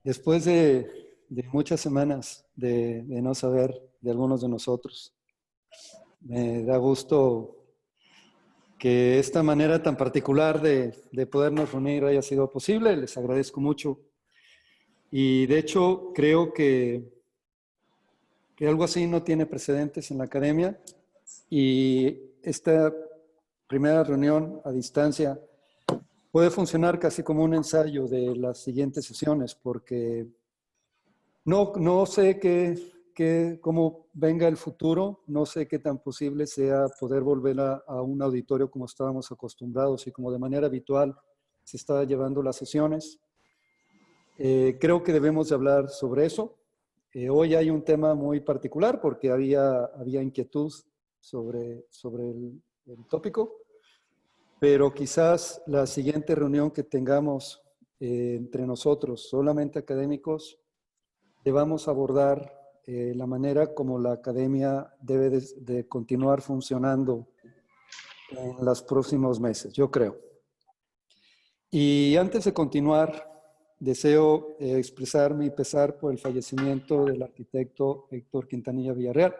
Después de muchas semanas de no saber de algunos de nosotros, me da gusto que esta manera tan particular de podernos reunir haya sido posible. Les agradezco mucho. Y de hecho, creo que algo así no tiene precedentes en la academia. Y esta primera reunión a distancia puede funcionar casi como un ensayo de las siguientes sesiones, porque no sé cómo venga el futuro, no sé qué tan posible sea poder volver a un auditorio como estábamos acostumbrados y como de manera habitual se está llevando las sesiones. Creo que debemos de hablar sobre eso. Hoy hay un tema muy particular porque había inquietud sobre el tópico, pero quizás la siguiente reunión que tengamos entre nosotros, solamente académicos, debamos abordar la manera como la academia debe de continuar funcionando en los próximos meses, yo creo. Y antes de continuar, deseo expresar mi pesar por el fallecimiento del arquitecto Héctor Quintanilla Villarreal.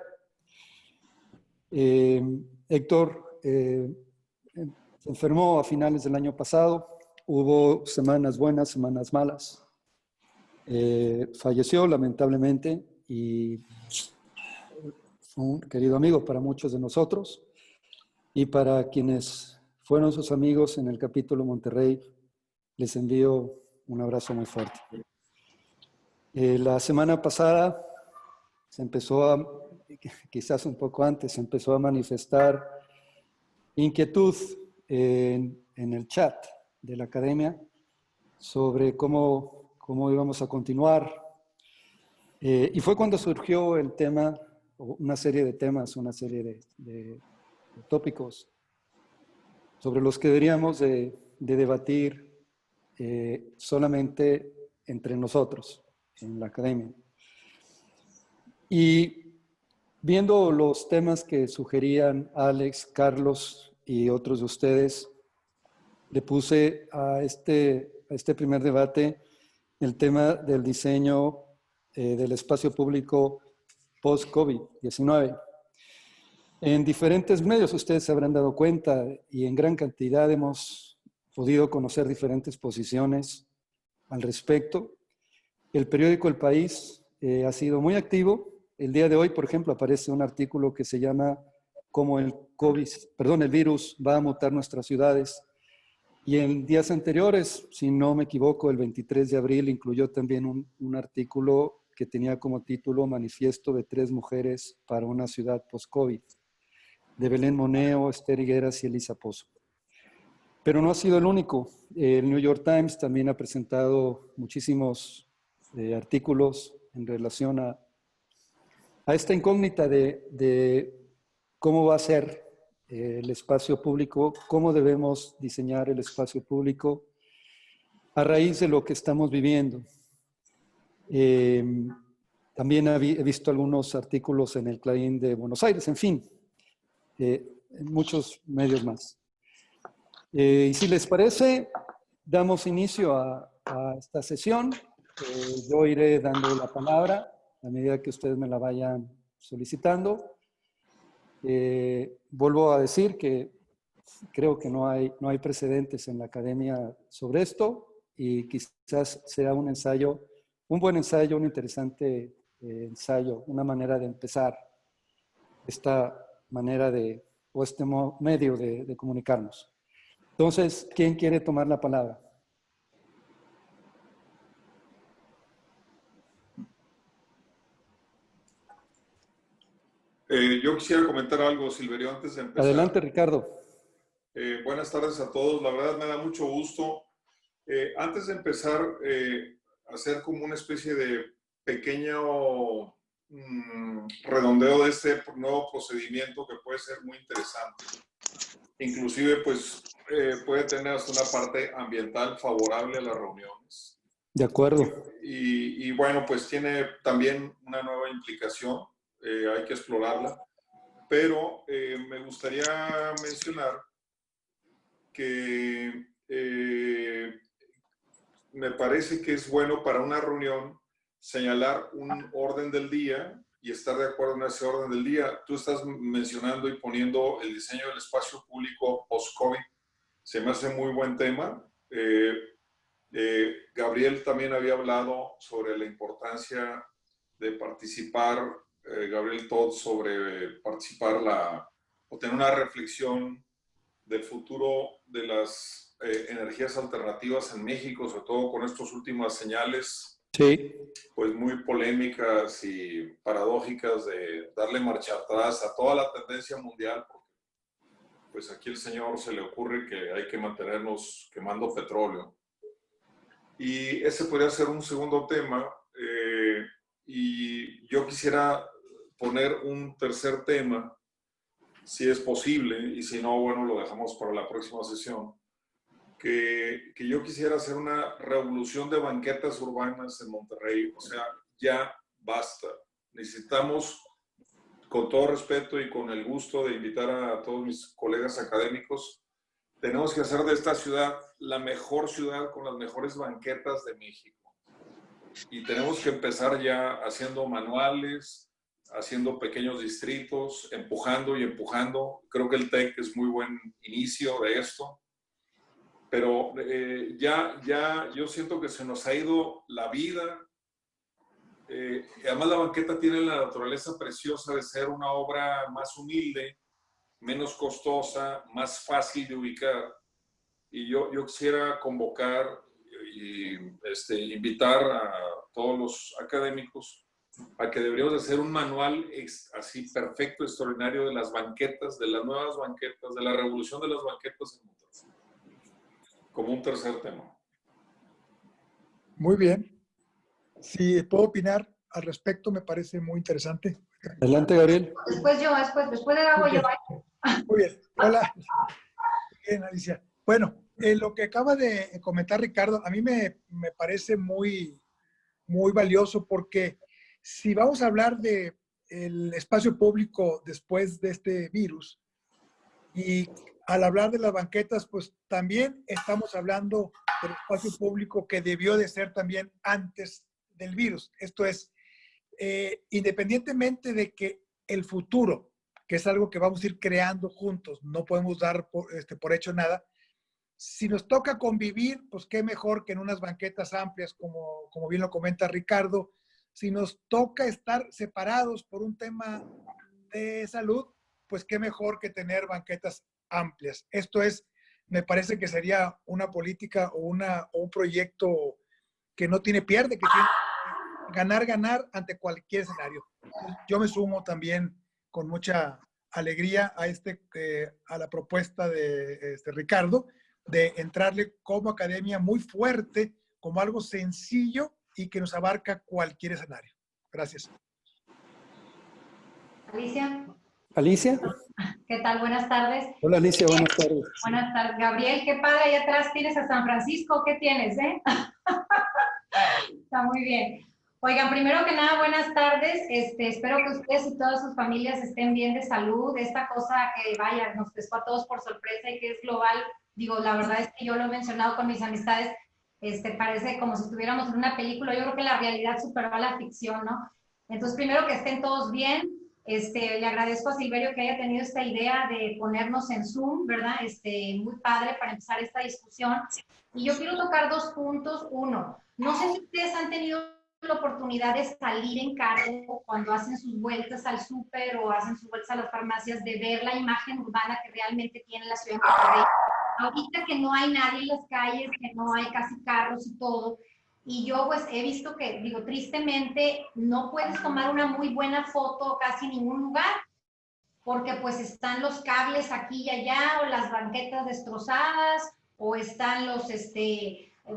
Héctor se enfermó a finales del año pasado, hubo semanas buenas, semanas malas. Falleció lamentablemente y fue un querido amigo para muchos de nosotros y para quienes fueron sus amigos en el capítulo Monterrey, les envío un abrazo muy fuerte. La semana pasada se empezó quizás un poco antes, se empezó a manifestar inquietud en el chat de la academia sobre cómo íbamos a continuar. Y fue cuando surgió el tema, una serie de temas, una serie de tópicos sobre los que deberíamos de debatir solamente entre nosotros en la academia. Y viendo los temas que sugerían Alex, Carlos y otros de ustedes, le puse a este primer debate el tema del diseño del espacio público post-COVID-19. En diferentes medios ustedes se habrán dado cuenta y en gran cantidad hemos podido conocer diferentes posiciones al respecto. El periódico El País ha sido muy activo. El día de hoy, por ejemplo, aparece un artículo que se llama Cómo el virus va a mutar nuestras ciudades. Y en días anteriores, si no me equivoco, el 23 de abril incluyó también un artículo que tenía como título Manifiesto de 3 mujeres para una ciudad post-COVID, de Belén Moneo, Esther Higueras y Elisa Pozo. Pero no ha sido el único. El New York Times también ha presentado muchísimos artículos en relación a esta incógnita de cómo va a ser el espacio público, cómo debemos diseñar el espacio público a raíz de lo que estamos viviendo. También he visto algunos artículos en el Clarín de Buenos Aires, en fin, en muchos medios más. Y si les parece, damos inicio a esta sesión. Yo iré dando la palabra a medida que ustedes me la vayan solicitando. Vuelvo a decir que creo que no hay precedentes en la academia sobre esto y quizás sea un ensayo, un buen ensayo, un interesante ensayo, una manera de empezar esta manera o este medio de comunicarnos. Entonces, ¿quién quiere tomar la palabra? Yo quisiera comentar algo, Silverio, antes de empezar. Adelante, Ricardo. Buenas tardes a todos. La verdad me da mucho gusto. Antes de empezar, hacer como una especie de pequeño redondeo de este nuevo procedimiento que puede ser muy interesante. Inclusive, pues, puede tener hasta una parte ambiental favorable a las reuniones. De acuerdo. Y bueno, pues tiene también una nueva implicación. Hay que explorarla, pero me gustaría mencionar que me parece que es bueno para una reunión señalar un orden del día y estar de acuerdo en ese orden del día. Tú estás mencionando y poniendo el diseño del espacio público post-COVID. Se me hace muy buen tema. Gabriel también había hablado sobre la importancia de participar, Gabriel Todd, sobre participar o tener una reflexión del futuro de las energías alternativas en México, sobre todo con estas últimas señales, Sí. pues muy polémicas y paradójicas de darle marcha atrás a toda la tendencia mundial, porque pues aquí el señor se le ocurre que hay que mantenernos quemando petróleo. Y ese podría ser un segundo tema. Y yo quisiera poner un tercer tema, si es posible, y si no, bueno, lo dejamos para la próxima sesión, que yo quisiera hacer una revolución de banquetas urbanas en Monterrey. O sea, ya basta. Necesitamos, con todo respeto y con el gusto de invitar a todos mis colegas académicos, tenemos que hacer de esta ciudad la mejor ciudad con las mejores banquetas de México. Y tenemos que empezar ya haciendo manuales, haciendo pequeños distritos, empujando y empujando. Creo que el TEC es muy buen inicio de esto. Pero ya yo siento que se nos ha ido la vida. Además, la banqueta tiene la naturaleza preciosa de ser una obra más humilde, menos costosa, más fácil de ubicar. Y yo quisiera convocar y invitar a todos los académicos a que deberíamos hacer un manual así perfecto, extraordinario de las banquetas, de las nuevas banquetas, de la revolución de las banquetas en Monterrey, como un tercer tema. Muy bien. Si puedo opinar al respecto, me parece muy interesante. Adelante, Gabriel. Después le hago yo. Muy bien. Hola. Bien, Alicia. Bueno, lo que acaba de comentar Ricardo, a mí me parece muy valioso, porque si vamos a hablar de el espacio público después de este virus, y al hablar de las banquetas, pues también estamos hablando del espacio público que debió de ser también antes del virus. Esto es, independientemente de que el futuro, que es algo que vamos a ir creando juntos, no podemos dar por hecho nada. Si nos toca convivir, pues qué mejor que en unas banquetas amplias, como bien lo comenta Ricardo. Si nos toca estar separados por un tema de salud, pues qué mejor que tener banquetas amplias. Esto es, me parece que sería una política o un proyecto que no tiene pierde, que tiene ganar ante cualquier escenario. Yo me sumo también con mucha alegría a la propuesta de Ricardo, de entrarle como academia muy fuerte, como algo sencillo y que nos abarca cualquier escenario. Gracias. Alicia. Alicia. ¿Qué tal? Buenas tardes. Hola, Alicia, buenas tardes. Buenas tardes. Gabriel, qué padre, ahí atrás tienes a San Francisco. ¿Qué tienes, Está muy bien. Oigan, primero que nada, buenas tardes. Espero que ustedes y todas sus familias estén bien de salud. Esta cosa que, vaya, nos pescó a todos por sorpresa y que es global. Digo, la verdad es que yo lo he mencionado con mis amistades. Parece como si estuviéramos en una película. Yo creo que la realidad superó a la ficción, ¿no? Entonces, primero que estén todos bien. Le agradezco a Silverio que haya tenido esta idea de ponernos en Zoom, ¿verdad? Muy padre para empezar esta discusión. Y yo quiero tocar dos puntos. Uno, no sé si ustedes han tenido la oportunidad de salir en carro cuando hacen sus vueltas al súper o hacen sus vueltas a las farmacias, de ver la imagen urbana que realmente tiene la ciudad de Monterrey. Ahorita que no hay nadie en las calles, que no hay casi carros y todo, y yo pues he visto que, digo, tristemente no puedes tomar una muy buena foto casi en ningún lugar, porque pues están los cables aquí y allá, o las banquetas destrozadas, o están los,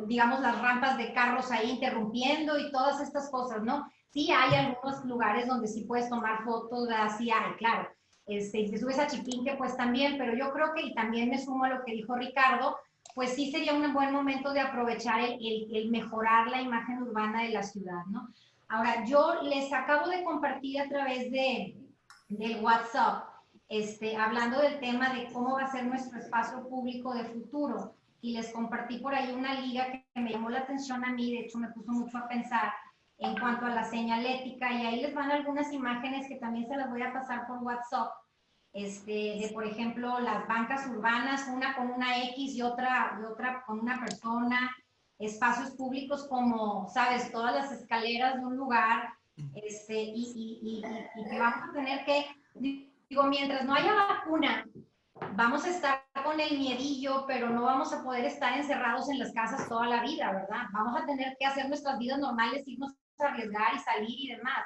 digamos, las rampas de carros ahí interrumpiendo y todas estas cosas, ¿no? Sí hay algunos lugares donde sí puedes tomar fotos, así hay, claro. Si te subes a Chipinque, pues también, pero yo creo que, y también me sumo a lo que dijo Ricardo, pues sí sería un buen momento de aprovechar el mejorar la imagen urbana de la ciudad, ¿no? Ahora, yo les acabo de compartir a través del WhatsApp, hablando del tema de cómo va a ser nuestro espacio público de futuro, y les compartí por ahí una liga que me llamó la atención a mí, de hecho me puso mucho a pensar en cuanto a la señalética, y ahí les van algunas imágenes que también se las voy a pasar por WhatsApp, de por ejemplo las bancas urbanas, una con una X y otra con una persona, espacios públicos como, sabes, todas las escaleras de un lugar, y que vamos a tener que, digo, mientras no haya vacuna, vamos a estar con el miedillo, pero no vamos a poder estar encerrados en las casas toda la vida, ¿verdad? Vamos a tener que hacer nuestras vidas normales, irnos a arriesgar y salir y demás.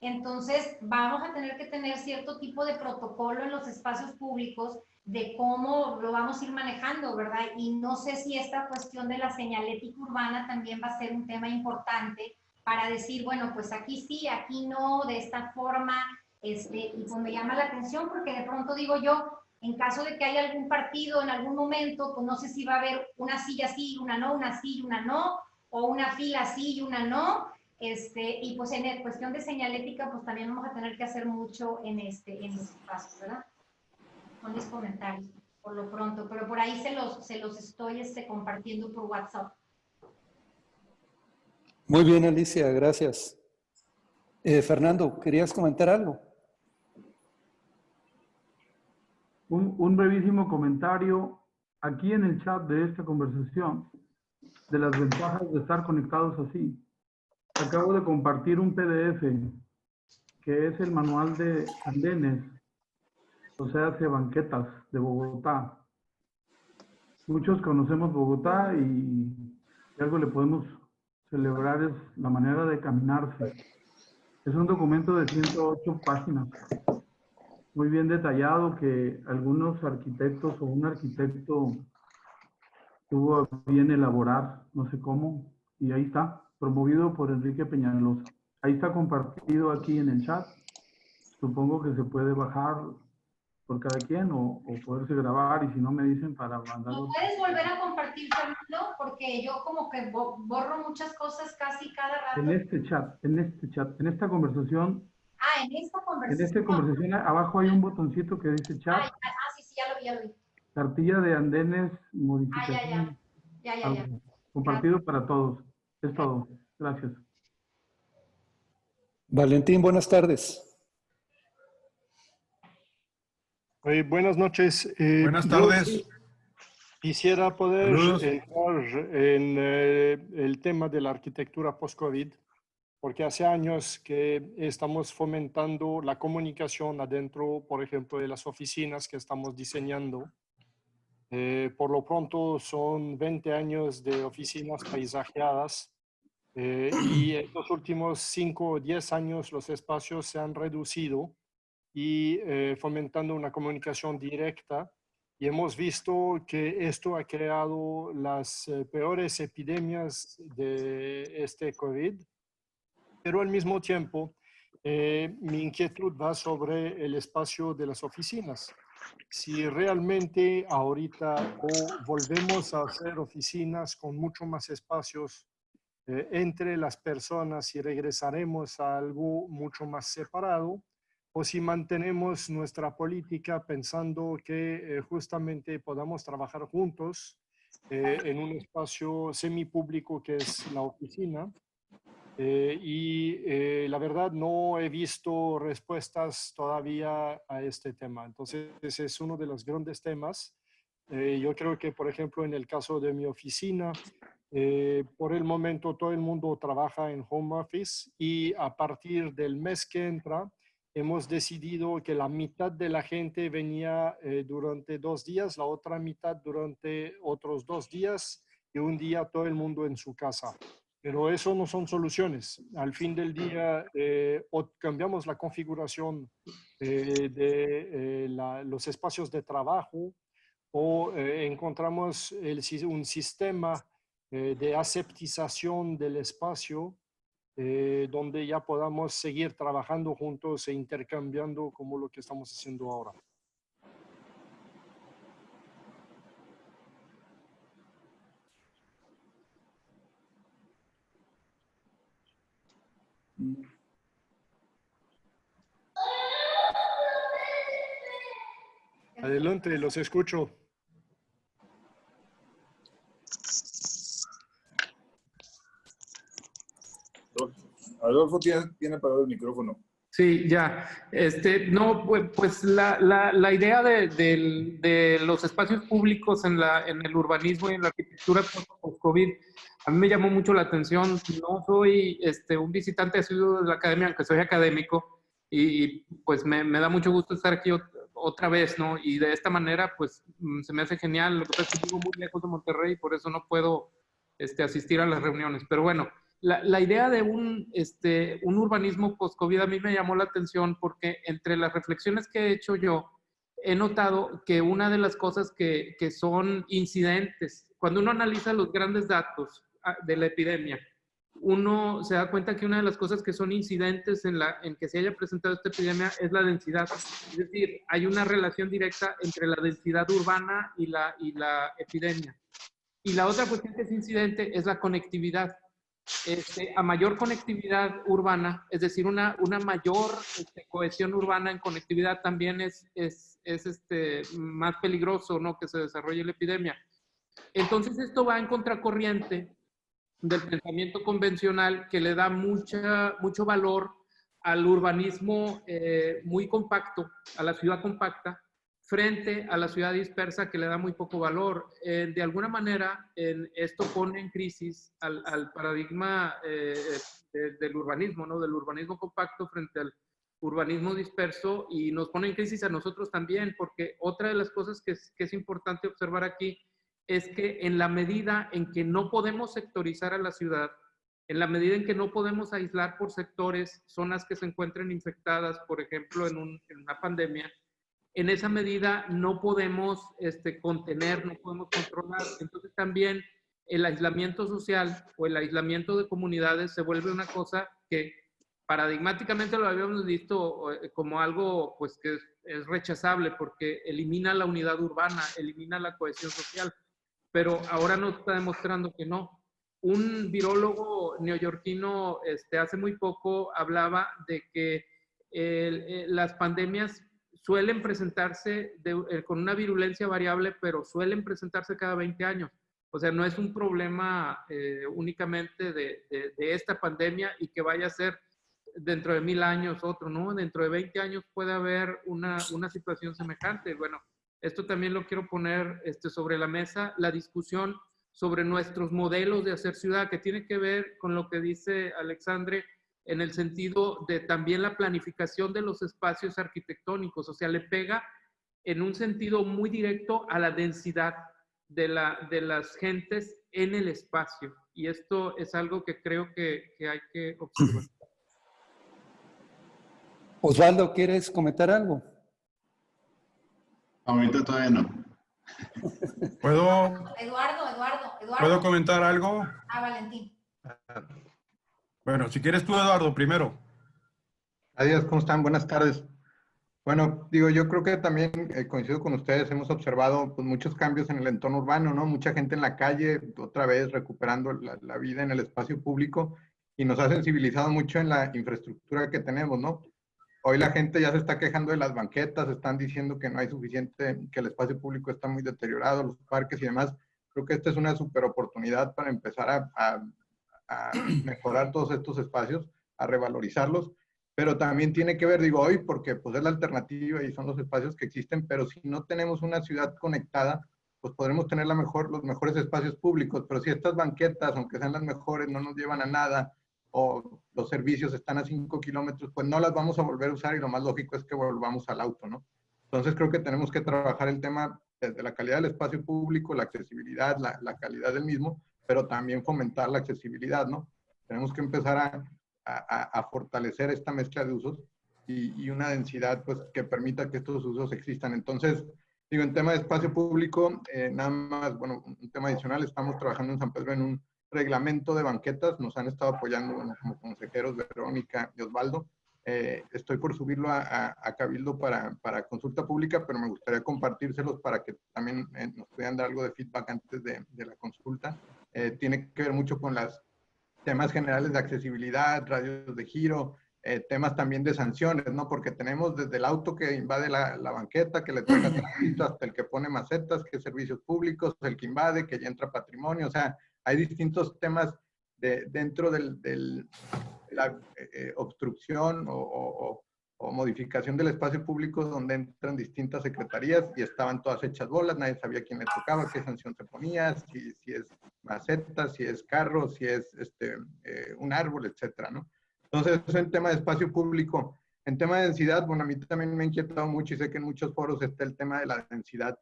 Entonces, vamos a tener que tener cierto tipo de protocolo en los espacios públicos de cómo lo vamos a ir manejando, ¿verdad? Y no sé si esta cuestión de la señalética urbana también va a ser un tema importante para decir, bueno, pues aquí sí, aquí no, de esta forma, y pues me llama la atención porque de pronto digo yo, en caso de que haya algún partido en algún momento, pues no sé si va a haber una silla sí, una no, una sí y una no, o una fila sí y una no, y pues en cuestión de señalética, pues también vamos a tener que hacer mucho en los espacios, ¿verdad? Son mis comentarios por lo pronto, pero por ahí se los estoy compartiendo por WhatsApp. Muy bien, Alicia, gracias. Fernando, ¿querías comentar algo? Un brevísimo comentario aquí en el chat de esta conversación de las ventajas de estar conectados así. Acabo de compartir un PDF que es el manual de andenes, o sea, de banquetas de Bogotá. Muchos conocemos Bogotá y algo le podemos celebrar es la manera de caminarse. Es un documento de 108 páginas, muy bien detallado, que algunos arquitectos o un arquitecto tuvo bien elaborar, no sé cómo, y ahí está, promovido por Enrique Peñalosa. Ahí está compartido aquí en el chat. Supongo que se puede bajar por cada quien o poderse grabar, y si no me dicen para mandarlo. ¿Lo puedes volver a compartir, Fernando? Porque yo como que borro muchas cosas casi cada rato. En este chat, en esta conversación. Ah, en esta conversación. En esta conversación abajo hay un botoncito que dice chat. Sí, ya lo vi. Cartilla de andenes, modificación. Ya. Compartido para todos. Es todo. Gracias. Valentín, buenas tardes. Buenas noches. Buenas tardes. Quisiera poder Saludos. entrar en el tema de la arquitectura post-COVID, porque hace años que estamos fomentando la comunicación adentro, por ejemplo, de las oficinas que estamos diseñando. Por lo pronto son 20 años de oficinas paisajeadas, y en los últimos 5 o 10 años los espacios se han reducido y fomentando una comunicación directa. Y hemos visto que esto ha creado las peores epidemias de este COVID, pero al mismo tiempo mi inquietud va sobre el espacio de las oficinas. Si realmente ahorita volvemos a hacer oficinas con mucho más espacios entre las personas y regresaremos a algo mucho más separado, o si mantenemos nuestra política pensando que justamente podamos trabajar juntos en un espacio semipúblico que es la oficina. La verdad no he visto respuestas todavía a este tema. Entonces, ese es uno de los grandes temas. Yo creo que, por ejemplo, en el caso de mi oficina, por el momento todo el mundo trabaja en home office, y a partir del mes que entra hemos decidido que la mitad de la gente venía durante 2 días, la otra mitad durante otros 2 días, y un día todo el mundo en su casa. Pero eso no son soluciones. Al fin del día, o cambiamos la configuración de los espacios de trabajo, o encontramos un sistema de aseptización del espacio donde ya podamos seguir trabajando juntos e intercambiando como lo que estamos haciendo ahora. Adelante, los escucho. Adolfo tiene apagado el micrófono. Sí, ya. No, pues la idea de los espacios públicos en el urbanismo y en la arquitectura post-COVID, a mí me llamó mucho la atención. No soy un visitante asiduo de la academia, aunque soy académico, y pues me da mucho gusto estar aquí otra vez, ¿no? Y de esta manera, pues se me hace genial. Lo que pasa es que vivo muy lejos de Monterrey y por eso no puedo asistir a las reuniones. Pero bueno, la idea de un urbanismo post-COVID a mí me llamó la atención porque entre las reflexiones que he hecho yo, he notado que una de las cosas que son incidentes, cuando uno analiza los grandes datos de la epidemia, uno se da cuenta que una de las cosas que son incidentes en que se haya presentado esta epidemia es la densidad. Es decir, hay una relación directa entre la densidad urbana y la epidemia. Y la otra cuestión que es incidente es la conectividad. A mayor conectividad urbana, es decir, una mayor cohesión urbana en conectividad también es más peligroso, ¿no?, que se desarrolle la epidemia. Entonces esto va en contracorriente del pensamiento convencional que le da mucho valor al urbanismo muy compacto, a la ciudad compacta, frente a la ciudad dispersa que le da muy poco valor. De alguna manera, esto pone en crisis al paradigma del urbanismo, ¿no? Del urbanismo compacto frente al urbanismo disperso, y nos pone en crisis a nosotros también, porque otra de las cosas que es importante observar aquí es que en la medida en que no podemos sectorizar a la ciudad, en la medida en que no podemos aislar por sectores zonas que se encuentren infectadas, por ejemplo, en una pandemia, en esa medida no podemos contener, no podemos controlar. Entonces también el aislamiento social o el aislamiento de comunidades se vuelve una cosa que paradigmáticamente lo habíamos visto como algo pues que es rechazable porque elimina la unidad urbana, elimina la cohesión social, pero ahora nos está demostrando que no. Un virólogo neoyorquino hace muy poco hablaba de que las pandemias suelen presentarse con una virulencia variable, pero suelen presentarse cada 20 años. O sea, no es un problema únicamente de esta pandemia y que vaya a ser dentro de 1000 años otro, ¿no? Dentro de 20 años puede haber una situación semejante. Bueno, esto también lo quiero poner sobre la mesa, la discusión sobre nuestros modelos de hacer ciudad, que tiene que ver con lo que dice Alexandre, en el sentido de también la planificación de los espacios arquitectónicos. O sea, le pega en un sentido muy directo a la densidad de las gentes en el espacio. Y esto es algo que creo que hay que observar. Osvaldo, ¿quieres comentar algo? Ahorita todavía no. ¿Puedo comentar algo? Valentín. Bueno, si quieres tú, Eduardo, primero. Adiós, ¿cómo están? Buenas tardes. Bueno, digo, yo creo que también coincido con ustedes, hemos observado pues, muchos cambios en el entorno urbano, ¿no? Mucha gente en la calle, otra vez recuperando la vida en el espacio público, y nos ha sensibilizado mucho en la infraestructura que tenemos, ¿no? Hoy la gente ya se está quejando de las banquetas, están diciendo que no hay suficiente, que el espacio público está muy deteriorado, los parques y demás. Creo que esta es una súper oportunidad para empezar a mejorar todos estos espacios, a revalorizarlos, pero también tiene que ver, digo, hoy, porque pues es la alternativa y son los espacios que existen, pero si no tenemos una ciudad conectada, pues podremos tener los mejores espacios públicos, pero si estas banquetas, aunque sean las mejores, no nos llevan a nada, o los servicios están a 5 kilómetros, pues no las vamos a volver a usar y lo más lógico es que volvamos al auto, ¿no? Entonces creo que tenemos que trabajar el tema desde la calidad del espacio público, la accesibilidad, la calidad del mismo, pero también fomentar la accesibilidad, ¿no? Tenemos que empezar a fortalecer esta mezcla de usos y una densidad pues, que permita que estos usos existan. Entonces, digo, en tema de espacio público, nada más, bueno, un tema adicional, estamos trabajando en San Pedro en un reglamento de banquetas, nos han estado apoyando bueno, como consejeros Verónica y Osvaldo. Estoy por subirlo a Cabildo para consulta pública, pero me gustaría compartírselos para que también nos puedan dar algo de feedback antes de la consulta. Tiene que ver mucho con los temas generales de accesibilidad, radios de giro, temas también de sanciones, ¿no? Porque tenemos desde el auto que invade la banqueta, que le toca tránsito, hasta el que pone macetas, que es servicios públicos, el que invade, que ya entra patrimonio, o sea, hay distintos temas dentro de la obstrucción o modificación del espacio público donde entran distintas secretarías y estaban todas hechas bolas, nadie sabía quién le tocaba, qué sanción se ponía, si es maceta, si es carro, si es un árbol, etcétera, ¿no? Entonces, eso en tema de espacio público. En tema de densidad, bueno, a mí también me ha inquietado mucho y sé que en muchos foros está el tema de la densidad.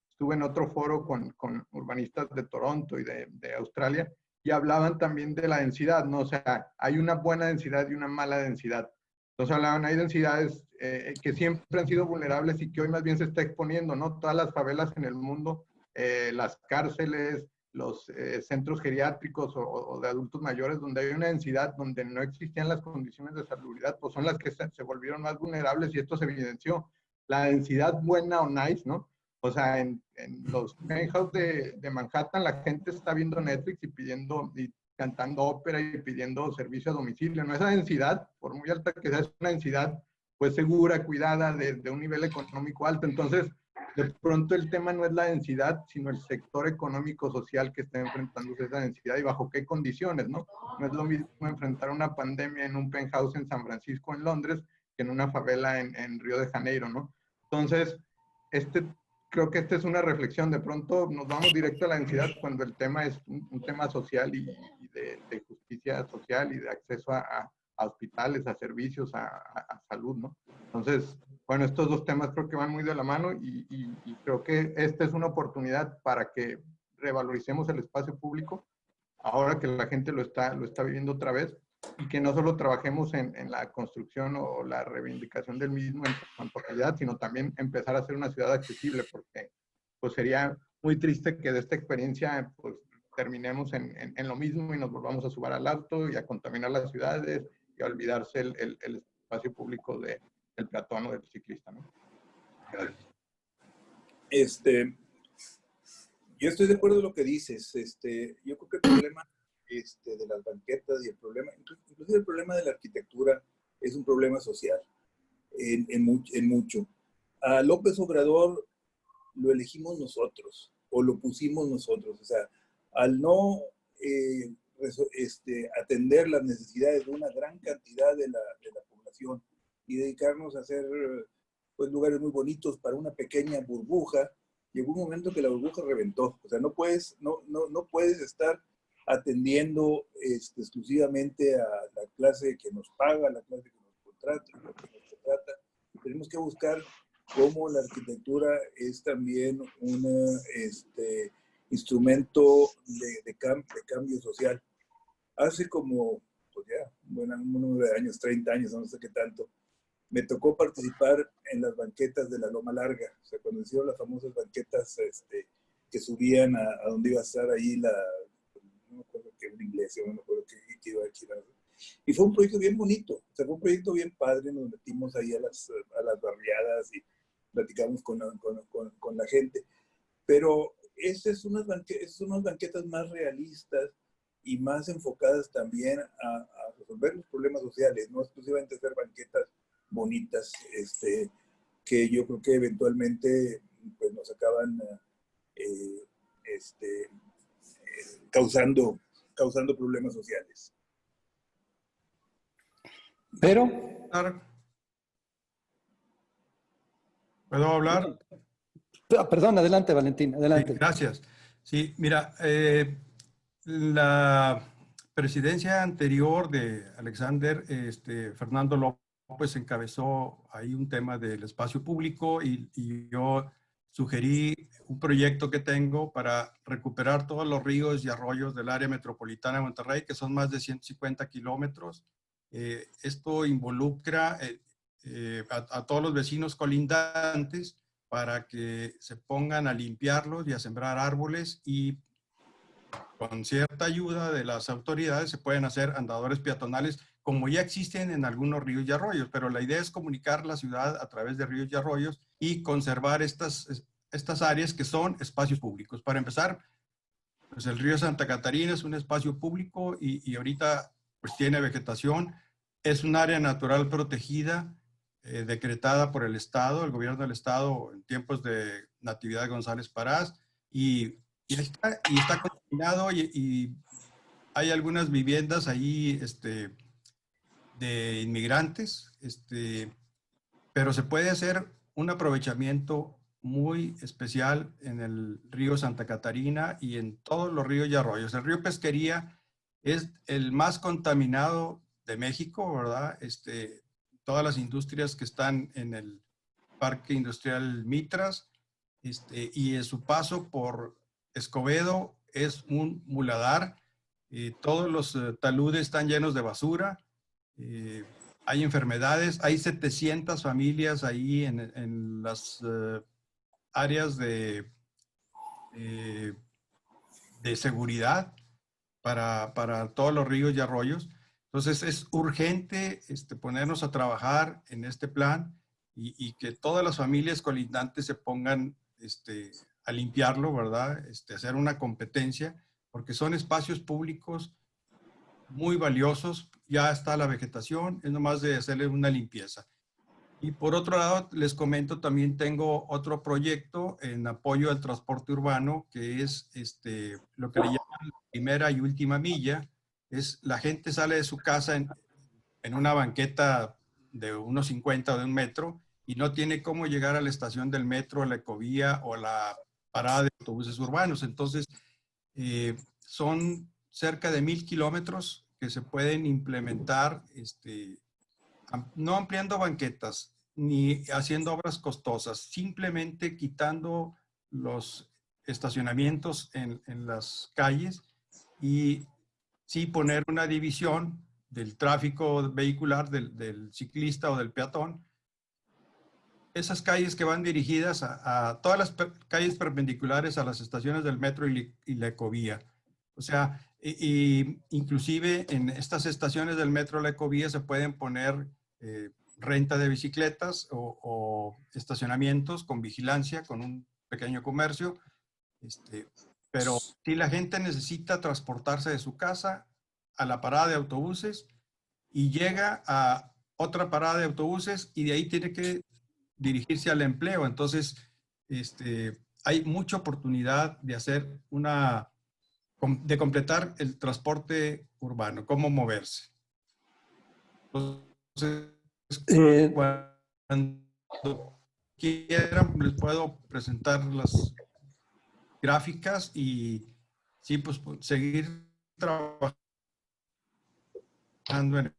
Estuve en otro foro con urbanistas de Toronto y de Australia y hablaban también de la densidad, ¿no? O sea, hay una buena densidad y una mala densidad. Entonces hablaban, hay densidades que siempre han sido vulnerables y que hoy más bien se está exponiendo, ¿no? Todas las favelas en el mundo, las cárceles, los centros geriátricos o de adultos mayores, donde hay una densidad donde no existían las condiciones de salubridad, pues son las que se volvieron más vulnerables y esto se evidenció. La densidad buena o nice, ¿no? O sea, en los penthouse de Manhattan la gente está viendo Netflix y cantando ópera y pidiendo servicio a domicilio, ¿no? Esa densidad, por muy alta que sea, es una densidad pues segura, cuidada, de un nivel económico alto. Entonces, de pronto el tema no es la densidad, sino el sector económico-social que está enfrentándose a esa densidad y bajo qué condiciones, ¿no? No es lo mismo enfrentar una pandemia en un penthouse en San Francisco, en Londres, que en una favela en Río de Janeiro, ¿no? Entonces, creo que esta es una reflexión. De pronto nos vamos directo a la densidad cuando el tema es un tema social y de justicia social y de acceso a hospitales, a servicios, a salud, ¿no? Entonces, bueno, estos dos temas creo que van muy de la mano y creo que esta es una oportunidad para que revaloricemos el espacio público ahora que la gente lo está viviendo otra vez y que no solo trabajemos en la construcción o la reivindicación del mismo en cuanto a calidad, sino también empezar a hacer una ciudad accesible, porque pues sería muy triste que de esta experiencia pues terminemos en lo mismo y nos volvamos a subir al auto y a contaminar las ciudades y a olvidarse el espacio público del peatón o del ciclista, ¿no? Gracias. Yo estoy de acuerdo en lo que dices. Yo creo que el problema de las banquetas y el problema, inclusive el problema de la arquitectura es un problema social en mucho. A López Obrador lo elegimos nosotros o lo pusimos nosotros. O sea, al no atender las necesidades de una gran cantidad de la población y dedicarnos a hacer pues, lugares muy bonitos para una pequeña burbuja, llegó un momento que la burbuja reventó. O sea, no puedes estar atendiendo exclusivamente a la clase que nos paga, la clase que nos contrata. Tenemos que buscar cómo la arquitectura es también un instrumento de cambio social. Hace como, pues ya, un número de años, 30 años, no sé qué tanto, me tocó participar en las banquetas de la Loma Larga. O sea, cuando hicieron las famosas banquetas que subían a donde iba a estar ahí no me acuerdo qué, una iglesia, no me acuerdo qué iba a girar. Y fue un proyecto bien bonito, o sea, fue un proyecto bien padre, nos metimos ahí a las barriadas y platicamos con la gente. Pero esas son unas banquetas más realistas y más enfocadas también a resolver los problemas sociales, no exclusivamente hacer banquetas bonitas, que yo creo que eventualmente pues, nos acaban causando problemas sociales. Pero... ¿Puedo hablar? Perdón, adelante, Valentín, adelante. Sí, gracias. Sí, mira, la presidencia anterior de Alexander, Fernando López encabezó ahí un tema del espacio público y yo sugerí un proyecto que tengo para recuperar todos los ríos y arroyos del área metropolitana de Monterrey, que son más de 150 kilómetros. Esto involucra a todos los vecinos colindantes para que se pongan a limpiarlos y a sembrar árboles y con cierta ayuda de las autoridades se pueden hacer andadores peatonales como ya existen en algunos ríos y arroyos, pero la idea es comunicar la ciudad a través de ríos y arroyos y conservar estas áreas que son espacios públicos. Para empezar, pues el río Santa Catarina es un espacio público y ahorita pues tiene vegetación, es un área natural protegida, decretada por el Estado, el gobierno del Estado en tiempos de Natividad González Parás, y está contaminado y hay algunas viviendas ahí de inmigrantes, pero se puede hacer un aprovechamiento muy especial en el río Santa Catarina y en todos los ríos y arroyos. El río Pesquería es el más contaminado de México, ¿verdad? Todas las industrias que están en el Parque Industrial Mitras, y en su paso por Escobedo es un muladar. Todos los taludes están llenos de basura. Hay enfermedades, hay 700 familias ahí en las áreas de seguridad para todos los ríos y arroyos. Entonces es urgente ponernos a trabajar en este plan y que todas las familias colindantes se pongan a limpiarlo, ¿verdad? Hacer una competencia, porque son espacios públicos muy valiosos. Ya está la vegetación, es nomás de hacerle una limpieza. Y por otro lado, les comento, también tengo otro proyecto en apoyo al transporte urbano, que es lo que le llaman primera y última milla. Es la gente sale de su casa en una banqueta de unos 50 o de 1 metro y no tiene cómo llegar a la estación del metro, la ecovía o la parada de autobuses urbanos. Entonces, son cerca de 1000 kilómetros que se pueden implementar, no ampliando banquetas ni haciendo obras costosas, simplemente quitando los estacionamientos en las calles y sí poner una división del tráfico vehicular, del ciclista o del peatón. Esas calles que van dirigidas a todas las calles perpendiculares a las estaciones del metro y la ecovía. O sea, inclusive en estas estaciones del metro, la ecovía, se pueden poner renta de bicicletas o estacionamientos con vigilancia, con un pequeño comercio. Pero si la gente necesita transportarse de su casa a la parada de autobuses y llega a otra parada de autobuses y de ahí tiene que dirigirse al empleo. Entonces, hay mucha oportunidad de hacer de completar el transporte urbano, cómo moverse. Entonces, cuando quieran, les puedo presentar las gráficas y sí, pues seguir trabajando en...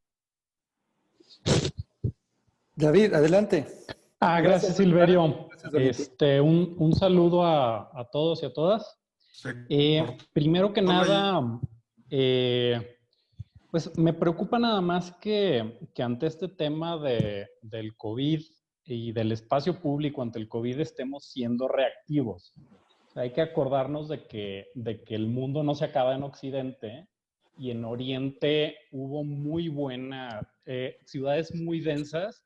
David, adelante. Gracias, Silverio. Un saludo a todos y a todas. Primero que nada, pues me preocupa nada más que ante este tema del COVID y del espacio público ante el COVID estemos siendo reactivos. O sea, hay que acordarnos de que el mundo no se acaba en Occidente y en Oriente hubo muy ciudades muy densas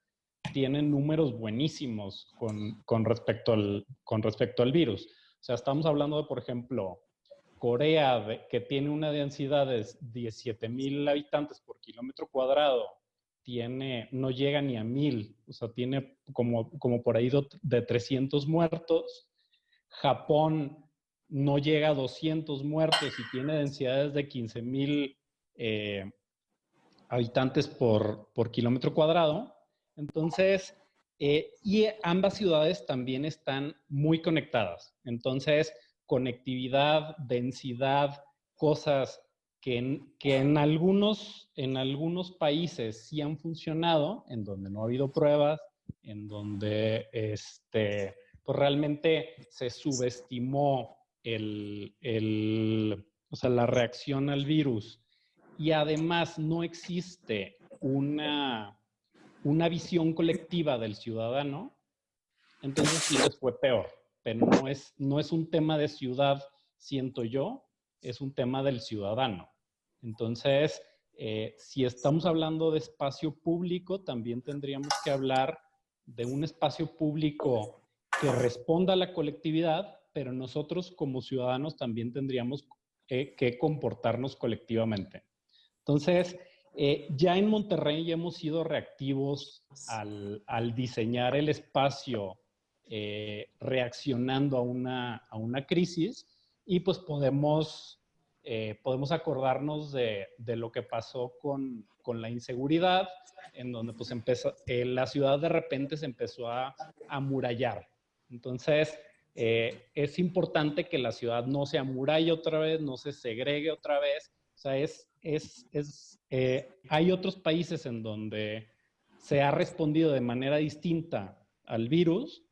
tienen números buenísimos con respecto al virus. O sea, estamos hablando de, por ejemplo, Corea, que tiene una densidad de 17,000 habitantes por kilómetro cuadrado, no llega ni a 1000, o sea, tiene como por ahí de 300 muertos. Japón no llega a 200 muertos y tiene densidades de 15,000 habitantes por kilómetro cuadrado. Entonces, y ambas ciudades también están muy conectadas. Entonces, conectividad, densidad, cosas que en algunos países sí han funcionado, en donde no ha habido pruebas, en donde pues realmente se subestimó la reacción al virus. Y además no existe una visión colectiva del ciudadano, entonces sí les fue peor. Pero no es un tema de ciudad, siento yo, es un tema del ciudadano. Entonces, si estamos hablando de espacio público, también tendríamos que hablar de un espacio público que responda a la colectividad, pero nosotros como ciudadanos también tendríamos que comportarnos colectivamente. Entonces, ya en Monterrey ya hemos sido reactivos al diseñar el espacio reaccionando a una crisis y pues podemos acordarnos de lo que pasó con con la inseguridad, en donde pues la ciudad de repente se empezó a amurallar. Entonces, es importante que la ciudad no se amuralle otra vez, no se segregue otra vez. O sea, hay otros países en donde se ha respondido de manera distinta al virus,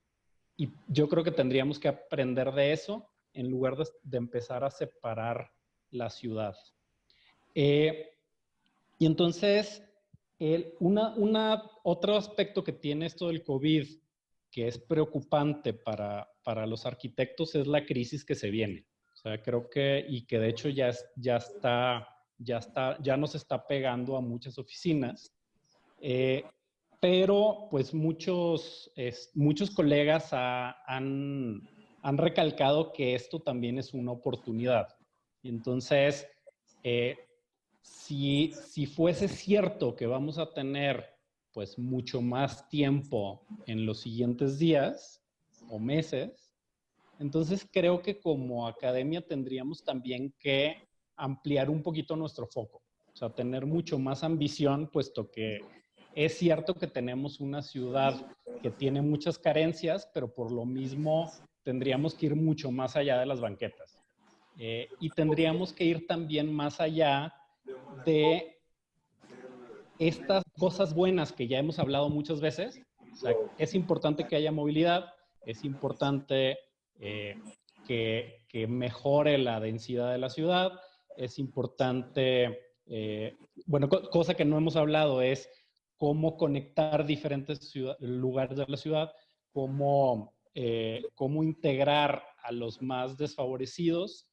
y yo creo que tendríamos que aprender de eso en lugar de empezar a separar la ciudad. Y entonces, otro aspecto que tiene esto del COVID, que es preocupante para los arquitectos, es la crisis que se viene. O sea, creo que, y que de hecho ya nos está pegando a muchas oficinas. Pero pues muchos colegas han recalcado que esto también es una oportunidad. Y entonces, si fuese cierto que vamos a tener pues mucho más tiempo en los siguientes días o meses, entonces creo que como academia tendríamos también que ampliar un poquito nuestro foco. O sea, tener mucho más ambición, puesto que es cierto que tenemos una ciudad que tiene muchas carencias, pero por lo mismo tendríamos que ir mucho más allá de las banquetas. Y tendríamos que ir también más allá de estas cosas buenas que ya hemos hablado muchas veces. O sea, es importante que haya movilidad, es importante que mejore la densidad de la ciudad, es importante, bueno, cosa que no hemos hablado es cómo conectar diferentes lugares de la ciudad, cómo integrar a los más desfavorecidos.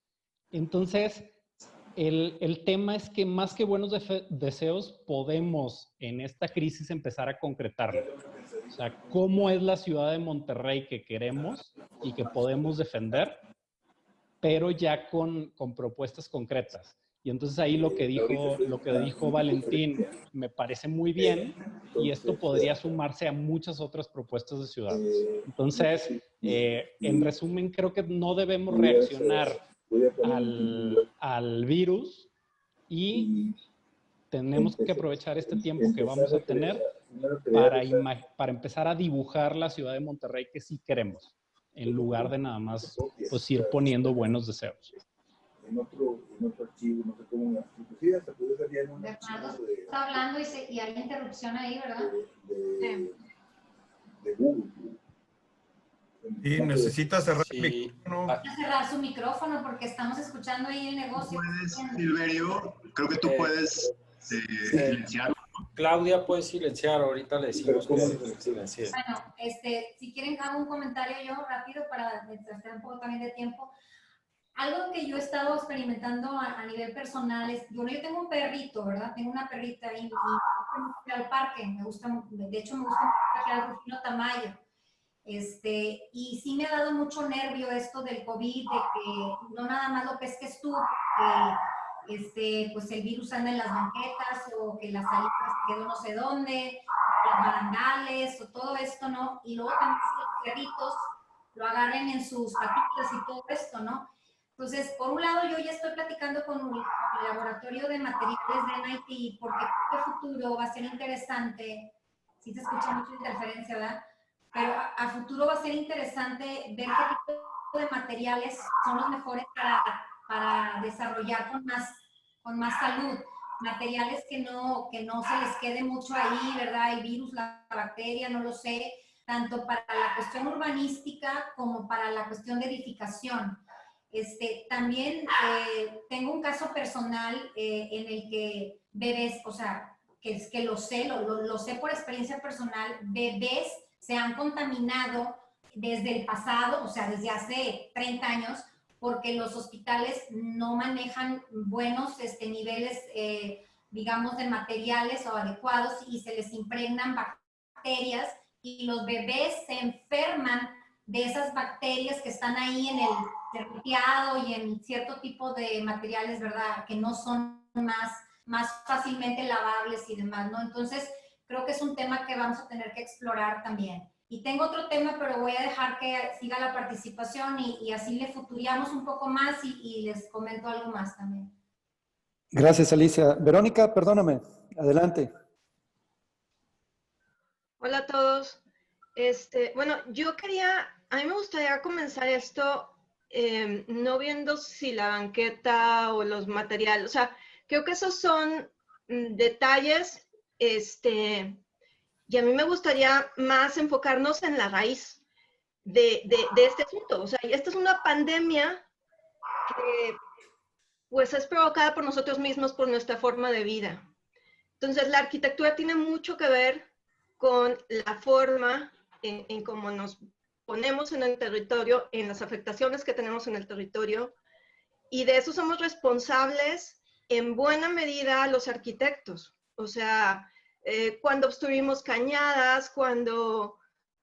Entonces, el tema es que más que buenos deseos, podemos en esta crisis empezar a concretarlo. O sea, cómo es la ciudad de Monterrey que queremos y que podemos defender, pero ya con propuestas concretas. Y entonces ahí lo que dijo Valentín me parece muy bien, y esto podría sumarse a muchas otras propuestas de ciudades. Entonces, en resumen, creo que no debemos reaccionar al virus, y tenemos que aprovechar este tiempo que vamos a tener para empezar a dibujar la ciudad de Monterrey que sí queremos, en lugar de nada más pues ir poniendo buenos deseos. En otro archivo, no sé cómo, inclusive hasta puede salir en un archivo está hablando y hay interrupción ahí, ¿verdad? De Google. Y necesita cerrar el micrófono. Necesita cerrar su micrófono porque estamos escuchando ahí el negocio. Puedes, Silverio, creo que tú puedes silenciarlo. Claudia, puedes silenciar, ahorita le decimos que silencie. Bueno, si quieren hago un comentario yo rápido para hacer un poco también de tiempo. Algo que yo he estado experimentando a nivel personal es, yo tengo un perrito, ¿verdad? Tengo una perrita y me gusta al parque, de hecho me gusta mucho al Rufino Tamayo. Y sí me ha dado mucho nervio esto del COVID, de que no nada más lo pesques tú, porque pues el virus anda en las banquetas, o que la salida se quedó no sé dónde, los barandales, o todo esto, ¿no? Y luego también los perritos lo agarren en sus patitas y todo esto, ¿no? Entonces, por un lado, yo ya estoy platicando con el laboratorio de materiales de MIT, porque creo que a futuro va a ser interesante, sí se escucha mucha interferencia, ¿verdad? Pero a futuro va a ser interesante ver qué tipo de materiales son los mejores para desarrollar con más salud. Materiales que no se les quede mucho ahí, ¿verdad? El virus, la bacteria, no lo sé, tanto para la cuestión urbanística como para la cuestión de edificación. También tengo un caso personal en el que bebés, o sea, que lo sé por experiencia personal, bebés se han contaminado desde el pasado, o sea, desde hace 30 años, porque los hospitales no manejan buenos niveles, digamos, de materiales o adecuados, y se les impregnan bacterias, y los bebés se enferman de esas bacterias que están ahí en el certeado y en cierto tipo de materiales, ¿verdad?, que no son más fácilmente lavables y demás, ¿no? Entonces, creo que es un tema que vamos a tener que explorar también. Y tengo otro tema, pero voy a dejar que siga la participación y así le futuriamos un poco más y les comento algo más también. Gracias, Alicia. Verónica, perdóname. Adelante. Hola a todos. Bueno, a mí me gustaría comenzar esto no viendo si la banqueta o los materiales, o sea, creo que esos son detalles, y a mí me gustaría más enfocarnos en la raíz de este asunto. O sea, esta es una pandemia que pues es provocada por nosotros mismos, por nuestra forma de vida. Entonces, la arquitectura tiene mucho que ver con la forma en cómo nos ponemos en el territorio, en las afectaciones que tenemos en el territorio, y de eso somos responsables en buena medida los arquitectos. O sea, cuando obstruimos cañadas, cuando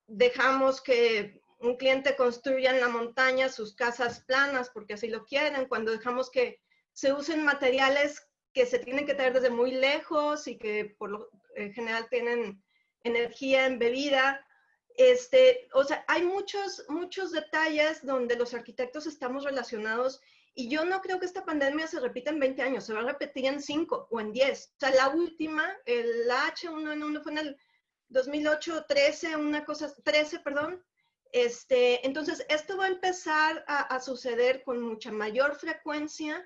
dejamos que un cliente construya en la montaña sus casas planas porque así lo quieren, cuando dejamos que se usen materiales que se tienen que traer desde muy lejos y que por lo general tienen energía embebida. O sea, hay muchos detalles donde los arquitectos estamos relacionados, y yo no creo que esta pandemia se repita en 20 años, se va a repetir en 5 o en 10. O sea, la última, el H1N1 fue en el 2008, 13, una cosa, 13, perdón. Entonces, esto va a empezar a suceder con mucha mayor frecuencia.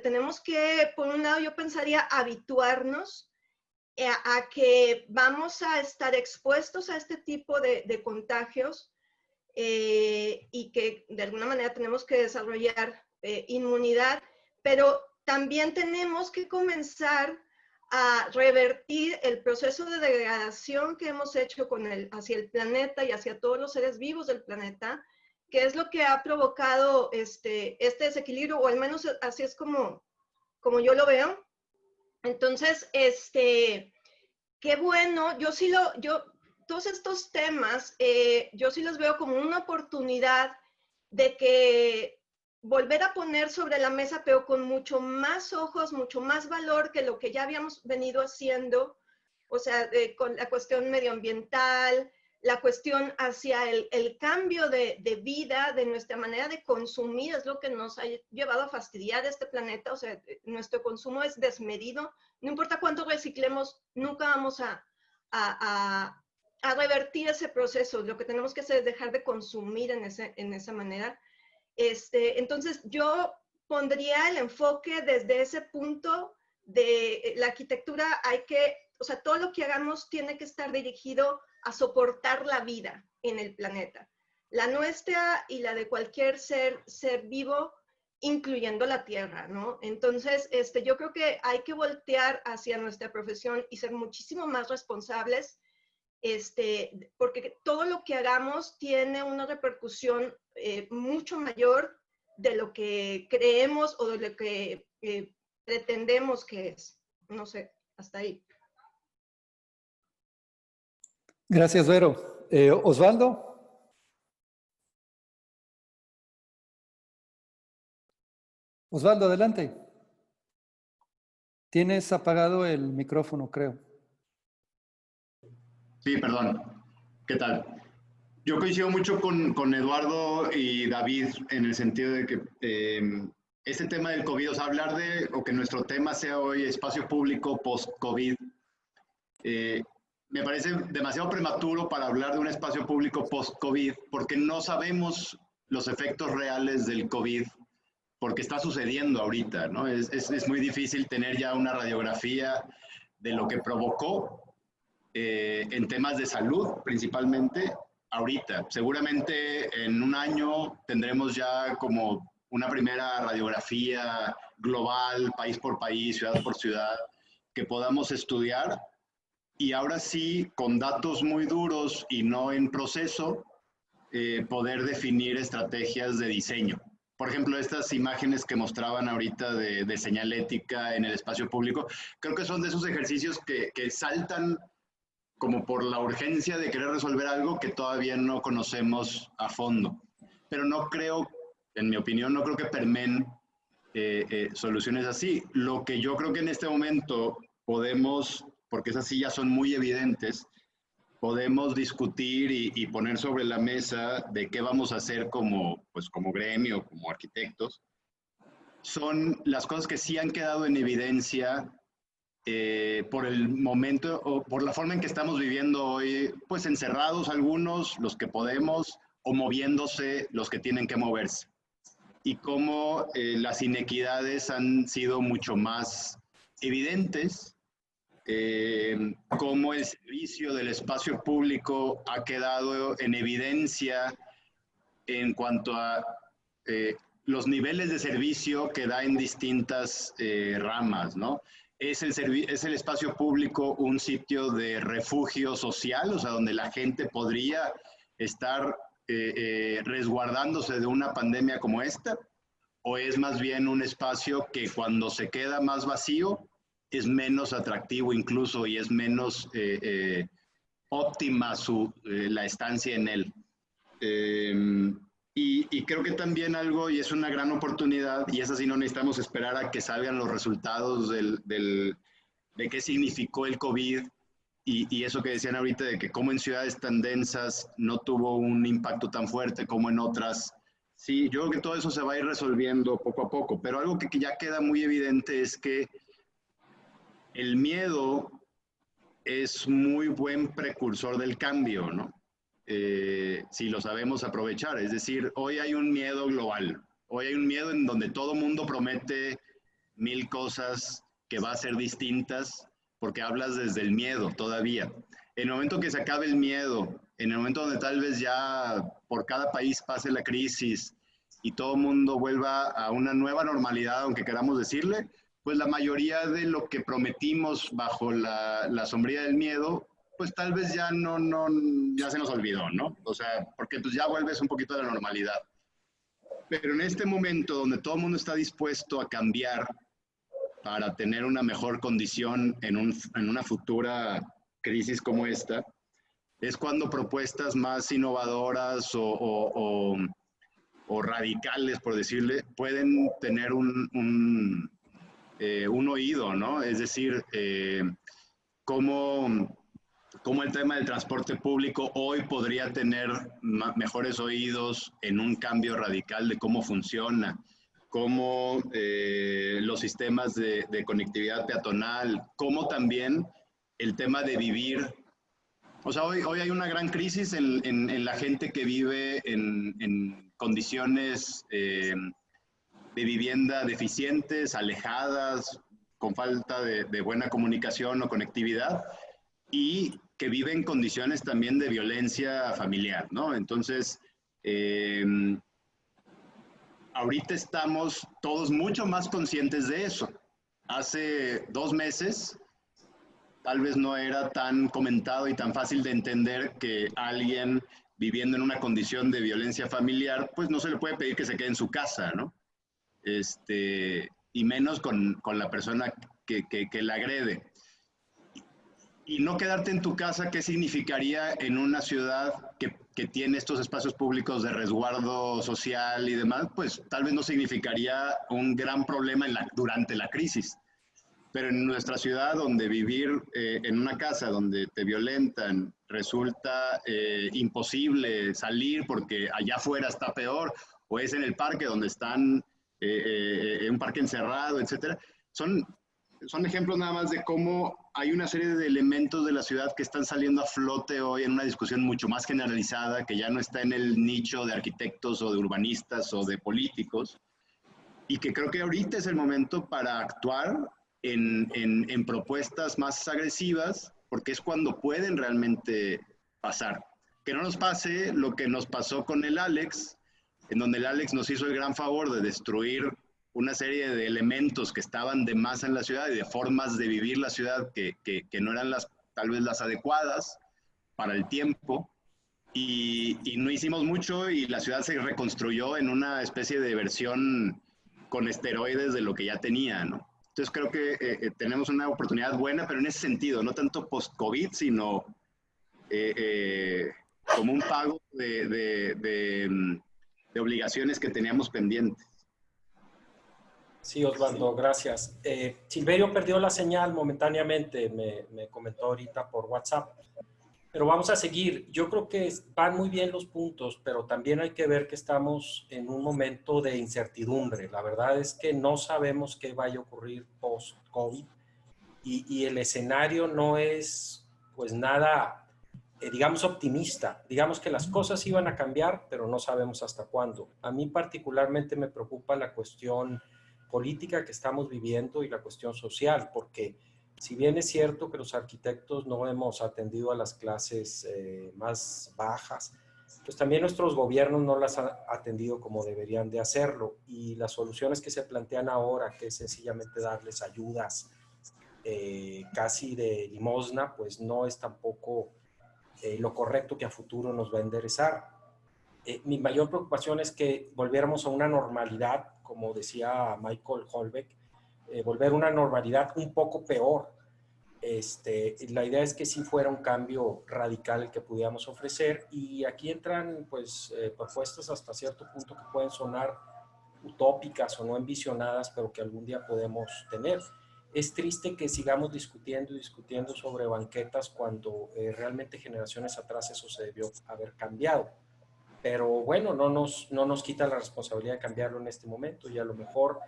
Tenemos que, por un lado, yo pensaría habituarnos a que vamos a estar expuestos a este tipo de contagios, y que de alguna manera tenemos que desarrollar inmunidad, pero también tenemos que comenzar a revertir el proceso de degradación que hemos hecho hacia el planeta y hacia todos los seres vivos del planeta, que es lo que ha provocado este desequilibrio, o al menos así es como yo lo veo. Entonces, qué bueno, todos estos temas, yo sí los veo como una oportunidad de que volver a poner sobre la mesa, pero con mucho más ojos, mucho más valor que lo que ya habíamos venido haciendo, o sea, con la cuestión medioambiental, la cuestión hacia el cambio de vida, de nuestra manera de consumir, es lo que nos ha llevado a fastidiar este planeta. O sea, nuestro consumo es desmedido, no importa cuánto reciclemos, nunca vamos a revertir ese proceso. Lo que tenemos que hacer es dejar de consumir en esa manera. Entonces, yo pondría el enfoque desde ese punto de la arquitectura. O sea, todo lo que hagamos tiene que estar dirigido a soportar la vida en el planeta, la nuestra y la de cualquier ser vivo, incluyendo la Tierra, ¿no? Entonces, yo creo que hay que voltear hacia nuestra profesión y ser muchísimo más responsables, porque todo lo que hagamos tiene una repercusión mucho mayor de lo que creemos o de lo que pretendemos que es. No sé, hasta ahí. Gracias, Vero. Osvaldo. Osvaldo, adelante. Tienes apagado el micrófono, creo. Sí, perdón. ¿Qué tal? Yo coincido mucho con Eduardo y David en el sentido de que este tema del COVID, o sea, o que nuestro tema sea hoy espacio público post-COVID, me parece demasiado prematuro para hablar de un espacio público post-COVID, porque no sabemos los efectos reales del COVID, porque está sucediendo ahorita, ¿no? Es muy difícil tener ya una radiografía de lo que provocó en temas de salud, principalmente ahorita. Seguramente en un año tendremos ya como una primera radiografía global, país por país, ciudad por ciudad, que podamos estudiar. Y ahora sí, con datos muy duros y no en proceso, poder definir estrategias de diseño. Por ejemplo, estas imágenes que mostraban ahorita de señalética en el espacio público, creo que son de esos ejercicios que saltan como por la urgencia de querer resolver algo que todavía no conocemos a fondo. Pero no creo, en mi opinión, no creo que permeen soluciones así. Lo que yo creo que en este momento podemos, porque esas sí ya son muy evidentes, podemos discutir y poner sobre la mesa de qué vamos a hacer como gremio, como arquitectos, son las cosas que sí han quedado en evidencia por el momento o por la forma en que estamos viviendo hoy, pues encerrados algunos, los que podemos, o moviéndose los que tienen que moverse. Y cómo las inequidades han sido mucho más evidentes, cómo el servicio del espacio público ha quedado en evidencia en cuanto a los niveles de servicio que da en distintas ramas, ¿no? Es el espacio público un sitio de refugio social, o sea, donde la gente podría estar resguardándose de una pandemia como esta, o es más bien un espacio que cuando se queda más vacío es menos atractivo incluso y es menos óptima la estancia en él. Y creo que también algo, y es una gran oportunidad, y es así, no necesitamos esperar a que salgan los resultados de qué significó el COVID, y eso que decían ahorita de que como en ciudades tan densas no tuvo un impacto tan fuerte como en otras. Sí, yo creo que todo eso se va a ir resolviendo poco a poco, pero algo que ya queda muy evidente es que el miedo es muy buen precursor del cambio, ¿no? Si lo sabemos aprovechar. Es decir, hoy hay un miedo global. Hoy hay un miedo en donde todo mundo promete 1000 cosas que va a ser distintas porque hablas desde el miedo todavía. En el momento que se acabe el miedo, en el momento donde tal vez ya por cada país pase la crisis y todo el mundo vuelva a una nueva normalidad, aunque queramos decirle, pues la mayoría de lo que prometimos bajo la sombrilla del miedo, pues tal vez ya ya se nos olvidó, ¿no? O sea, porque pues ya vuelves un poquito a la normalidad. Pero en este momento donde todo el mundo está dispuesto a cambiar para tener una mejor condición en una futura crisis como esta, es cuando propuestas más innovadoras o radicales, por decirle, pueden tener un oído, ¿no? Es decir, cómo el tema del transporte público hoy podría tener mejores oídos en un cambio radical de cómo funciona, cómo los sistemas de conectividad peatonal, cómo también el tema de vivir. O sea, hoy hay una gran crisis en la gente que vive en condiciones de vivienda deficientes, alejadas, con falta de buena comunicación o conectividad, y que vive en condiciones también de violencia familiar, ¿no? Entonces, ahorita estamos todos mucho más conscientes de eso. Hace 2 meses, tal vez no era tan comentado y tan fácil de entender que alguien viviendo en una condición de violencia familiar, pues no se le puede pedir que se quede en su casa, ¿no? Y menos con la persona que la agrede. Y no quedarte en tu casa, ¿qué significaría en una ciudad que tiene estos espacios públicos de resguardo social y demás? Pues tal vez no significaría un gran problema durante la crisis. Pero en nuestra ciudad, donde vivir en una casa donde te violentan, resulta imposible salir porque allá afuera está peor, o es en el parque donde están en un parque encerrado, etcétera. Son ejemplos nada más de cómo hay una serie de elementos de la ciudad que están saliendo a flote hoy en una discusión mucho más generalizada, que ya no está en el nicho de arquitectos o de urbanistas o de políticos, y que creo que ahorita es el momento para actuar en propuestas más agresivas, porque es cuando pueden realmente pasar. Que no nos pase lo que nos pasó con el Alex, en donde el Alex nos hizo el gran favor de destruir una serie de elementos que estaban de más en la ciudad y de formas de vivir la ciudad que no eran tal vez las adecuadas para el tiempo, y no hicimos mucho y la ciudad se reconstruyó en una especie de versión con esteroides de lo que ya tenía, ¿no? Entonces creo que tenemos una oportunidad buena, pero en ese sentido, no tanto post-COVID, sino como un pago de obligaciones que teníamos pendientes. Sí, Osvaldo, gracias. Silverio perdió la señal momentáneamente, me comentó ahorita por WhatsApp. Pero vamos a seguir. Yo creo que van muy bien los puntos, pero también hay que ver que estamos en un momento de incertidumbre. La verdad es que no sabemos qué vaya a ocurrir post-COVID y el escenario no es pues nada, digamos, optimista. Digamos que las cosas iban a cambiar, pero no sabemos hasta cuándo. A mí particularmente me preocupa la cuestión política que estamos viviendo y la cuestión social, porque si bien es cierto que los arquitectos no hemos atendido a las clases más bajas, pues también nuestros gobiernos no las han atendido como deberían de hacerlo. Y las soluciones que se plantean ahora, que es sencillamente darles ayudas casi de limosna, pues no es tampoco lo correcto que a futuro nos va a enderezar. Mi mayor preocupación es que volviéramos a una normalidad, como decía Michael Houellebecq, volver a una normalidad un poco peor. La idea es que sí fuera un cambio radical el que pudiéramos ofrecer, y aquí entran pues propuestas hasta cierto punto que pueden sonar utópicas o no envisionadas, pero que algún día podemos tener. Es triste que sigamos discutiendo y discutiendo sobre banquetas cuando realmente generaciones atrás eso se debió haber cambiado. Pero bueno, no nos quita la responsabilidad de cambiarlo en este momento, y a lo mejor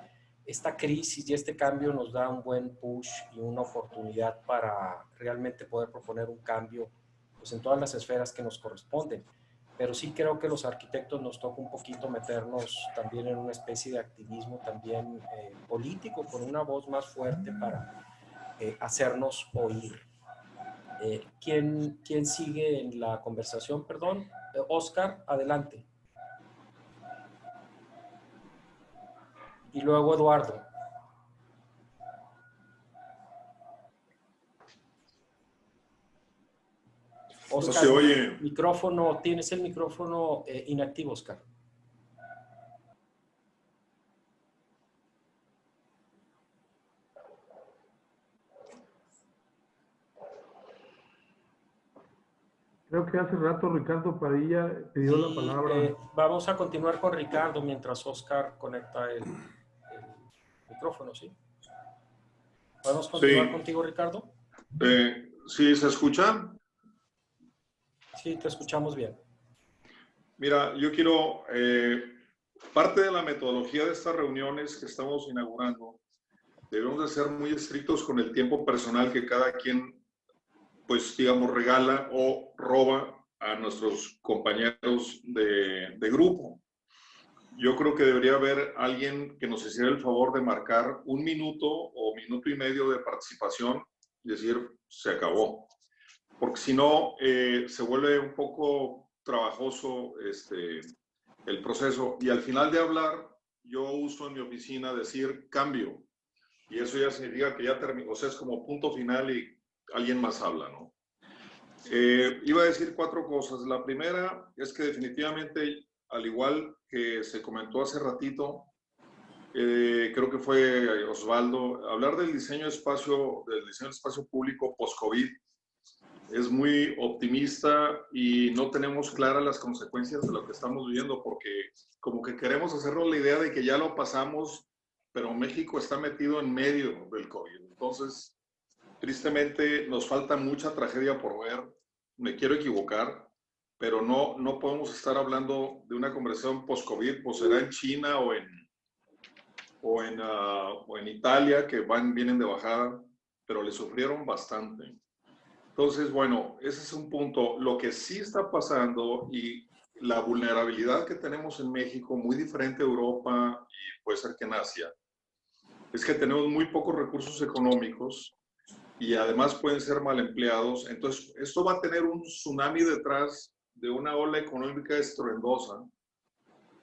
esta crisis y este cambio nos da un buen push y una oportunidad para realmente poder proponer un cambio pues, en todas las esferas que nos corresponden. Pero sí creo que los arquitectos nos toca un poquito meternos también en una especie de activismo también político, con una voz más fuerte para hacernos oír. ¿Quién sigue en la conversación? Perdón. Oscar, adelante. Y luego Eduardo. Oscar, no se oye. Micrófono, tienes el micrófono inactivo, Oscar. Creo que hace rato Ricardo Padilla pidió la palabra. Vamos a continuar con Ricardo mientras Oscar conecta el micrófono, ¿sí? ¿Podemos continuar contigo, Ricardo? ¿Sí se escucha? Sí, te escuchamos bien. Mira, yo quiero, parte de la metodología de estas reuniones que estamos inaugurando, debemos de ser muy estrictos con el tiempo personal que cada quien, pues digamos, regala o roba a nuestros compañeros de grupo. Yo creo que debería haber alguien que nos hiciera el favor de marcar 1 minuto o 1 minuto y medio de participación y decir, se acabó. Porque si no, se vuelve un poco trabajoso el proceso. Y al final de hablar, yo uso en mi oficina decir cambio. Y eso ya significa que ya terminó, o sea, es como punto final y alguien más habla, ¿no? Iba a decir 4 cosas. La primera es que definitivamente, al igual que se comentó hace ratito, creo que fue Osvaldo, hablar del diseño de espacio público post-COVID es muy optimista y no tenemos claras las consecuencias de lo que estamos viviendo, porque como que queremos hacernos la idea de que ya lo pasamos, pero México está metido en medio del COVID. Entonces, tristemente, nos falta mucha tragedia por ver. Me quiero equivocar, pero no podemos estar hablando de una conversión post-COVID, pues será en China o en Italia, que vienen de bajada, pero le sufrieron bastante. Entonces, bueno, ese es un punto. Lo que sí está pasando y la vulnerabilidad que tenemos en México, muy diferente a Europa y puede ser que en Asia, es que tenemos muy pocos recursos económicos y además pueden ser mal empleados. Entonces, esto va a tener un tsunami detrás de una ola económica estruendosa